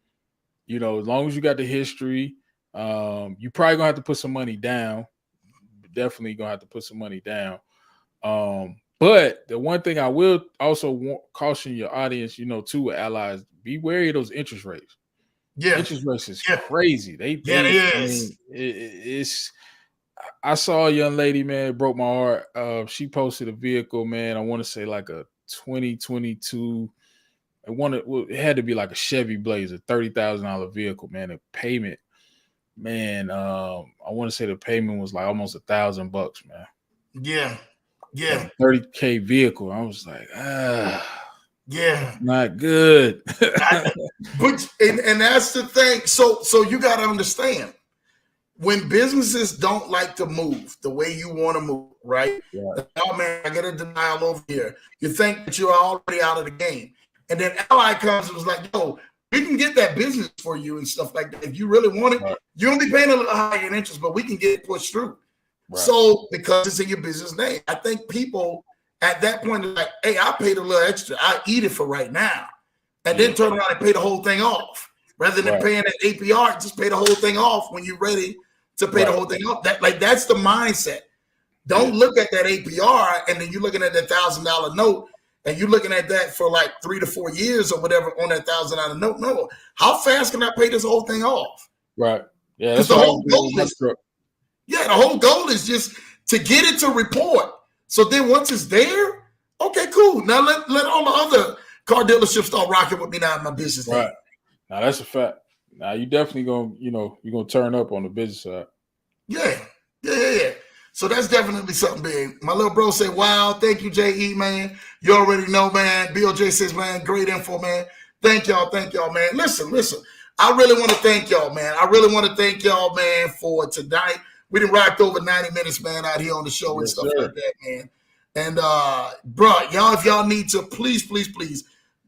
As long as you got the history, you probably gonna have to put some money down. Definitely gonna have to put some money down. But the one thing I will also caution your audience, too, with Allies, be wary of those interest rates. Yeah, interest rates is crazy. They it's. I saw a young lady, man, it broke my heart. She posted a vehicle, man. I want to say like a 2022 it had to be like a Chevy Blazer, $30,000 vehicle, man. The payment, man, I want to say the payment was like almost $1,000, man. Yeah. For a 30K vehicle. I was like, yeah, not good. But and that's the thing. So you got to understand, when businesses don't like to move the way you want to move, right? Oh man, I get a denial over here. You think that you're already out of the game, and then Ally comes and was like, "Yo, we can get that business for you and stuff like that. If you really want it, you're only paying a little higher in interest, but we can get it pushed through." Right. So because it's in your business name, I think people at that point are like, "Hey, I paid a little extra. I eat it for right now," and then turn around and pay the whole thing off rather than paying that APR. Just pay the whole thing off when you're ready to pay the whole thing off. That's the mindset. Don't look at that APR and then you're looking at that $1,000 note and you're looking at that for like 3 to 4 years or whatever on that $1,000 note. No, how fast can I pay this whole thing off? Right. Yeah. That's the whole goal is. Yeah, the whole goal is just to get it to report. So then once it's there, okay, cool. Now let all the other car dealerships start rocking with me now in my business. Right. Now that's a fact. Now you definitely you're gonna turn up on the business side. Yeah. So that's definitely something big. My little bro said, "Wow, thank you, JE, man. You already know, man." BOJ says, "Man, great info, man. Thank y'all, man. Listen. I really want to thank y'all, man. For tonight. We done rocked over 90 minutes, man, out here on the show and stuff like that, man. And bro, y'all, if y'all need to, please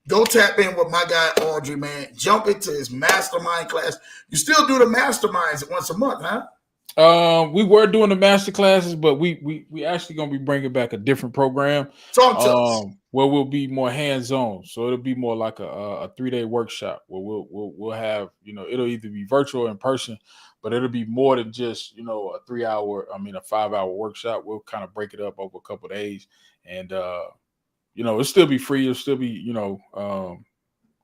go tap in with my guy Audrey, man. Jump into his mastermind class. You still do the masterminds once a month, huh? We were doing the master classes, but we actually gonna be bringing back a different program. Talk to us. Where we'll be more hands-on. So it'll be more like a 3-day workshop where we'll have, it'll either be virtual or in person, but it'll be more than just, a 5-hour workshop. We'll kind of break it up over a couple of days, and it'll still be free. It'll still be,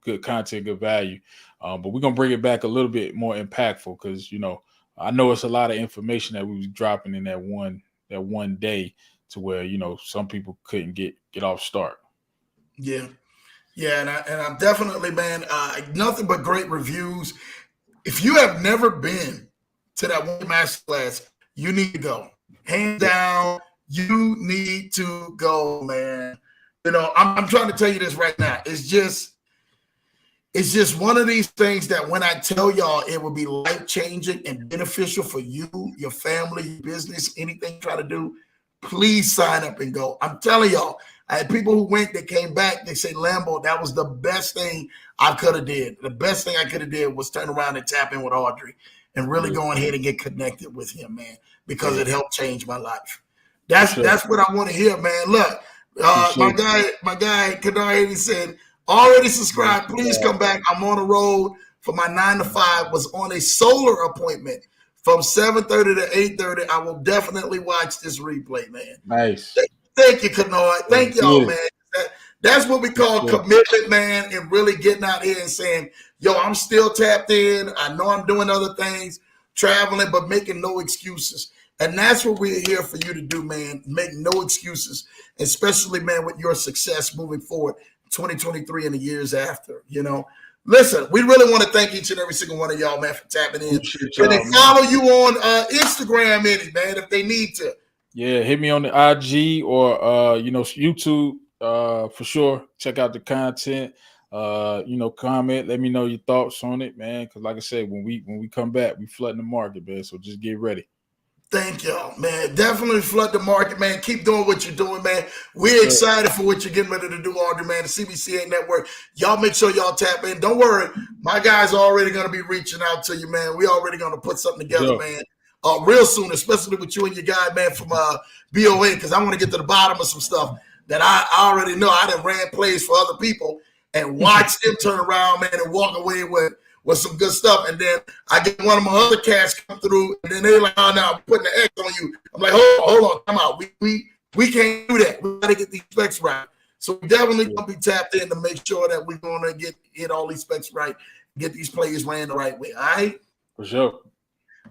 good content, good value. But we're gonna bring it back a little bit more impactful because I know it's a lot of information that we was dropping in that one day to where some people couldn't get off start. Yeah, and I'm definitely, man, nothing but great reviews. If you have never been to that one master class, you need to go. Hands down, you need to go, man. I'm trying to tell you this right now. It's just one of these things that when I tell y'all it will be life-changing and beneficial for you, your family, your business, anything you try to do, please sign up and go. I'm telling y'all, I had people who went, they came back, they say, "Lambo, that was the best thing I could have did. The best thing I could have did was turn around and tap in with Audrey and really go ahead and get connected with him, man, because it helped change my life." That's what I want to hear, man. Look, my guy, Kadar, he said, "Already subscribed. Please come back. I'm on the road for my 9 to 5. Was on a solar appointment from 7:30 to 8:30. I will definitely watch this replay, man." Nice. Thank you, Kanoy. Thank y'all, man. That's what we call commitment, man, and really getting out here and saying, "Yo, I'm still tapped in. I know I'm doing other things, traveling, but making no excuses." And that's what we're here for you to do, man. Make no excuses, especially, man, with your success moving forward. 2023 and the years after, Listen, we really want to thank each and every single one of y'all, man, for tapping in. Can they follow you on Instagram, man, if they need to? Yeah, hit me on the IG or YouTube for sure. Check out the content. Comment. Let me know your thoughts on it, man. Because like I said, when we come back, we flooding the market, man. So just get ready. Thank y'all, man. Definitely flood the market, man. Keep doing what you're doing, man. We're excited for what you're getting ready to do, Audrey, man. The CBCA Network. Y'all make sure y'all tap in. Don't worry. My guys are already going to be reaching out to you, man. We already going to put something together, man, real soon, especially with you and your guy, man, from BOA, because I want to get to the bottom of some stuff that I already know. I done ran plays for other people and watched them turn around, man, and walk away with some good stuff. And then I get one of my other cats come through, and then they're like, "Oh, no, I'm putting the X on you." I'm like, hold on, come out. We can't do that. We got to get these specs right. So we definitely going to be tapped in to make sure that we're going to get all these specs right, get these players ran the right way. All right? For sure.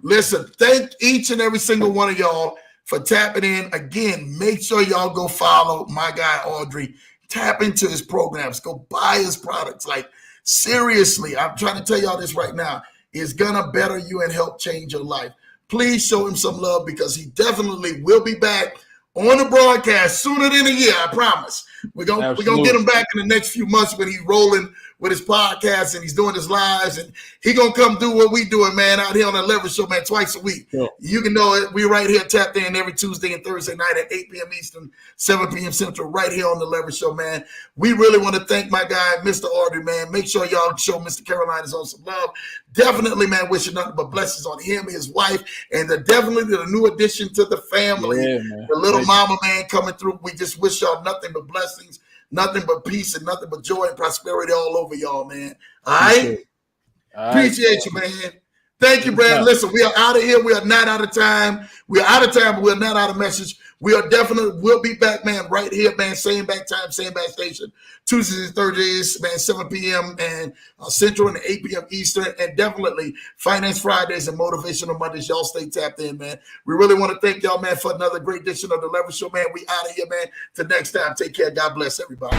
Listen, thank each and every single one of y'all for tapping in. Again, make sure y'all go follow my guy, Audrey. tap into his programs, go buy his products. Like, seriously, I'm trying to tell y'all this right now. It's gonna better you and help change your life. Please show him some love because he definitely will be back on the broadcast sooner than a year. I promise. We're gonna get him back in the next few months when he's rolling with his podcast and he's doing his lives, and he gonna come do what we doing, man, out here on the Leverage Show, man, twice a week. Yeah. You can know it. We right here tapped in every Tuesday and Thursday night at 8 p.m. Eastern, 7 p.m. Central, right here on the Leverage Show, man. We really want to thank my guy, Mr. Audrey, man. Make sure y'all show Mr. Carolinas on some love. Definitely, man, wishing nothing but blessings on him, his wife, and definitely the new addition to the family, the little mama, man, coming through. We just wish y'all nothing but blessings, nothing but peace, and nothing but joy and prosperity all over y'all, man. All right? Appreciate you, man. Thank you, Brad. Listen, we are out of here. We are not out of time. We are out of time, but we're not out of message. We are definitely, we'll be back, man, right here, man. Same back time, same back station. Tuesdays and Thursdays, man, 7 p.m. and Central and 8 p.m. Eastern. And definitely Finance Fridays and Motivational Mondays. Y'all stay tapped in, man. We really want to thank y'all, man, for another great edition of the Leverage Show, man. We out of here, man. Till next time. Take care. God bless everybody.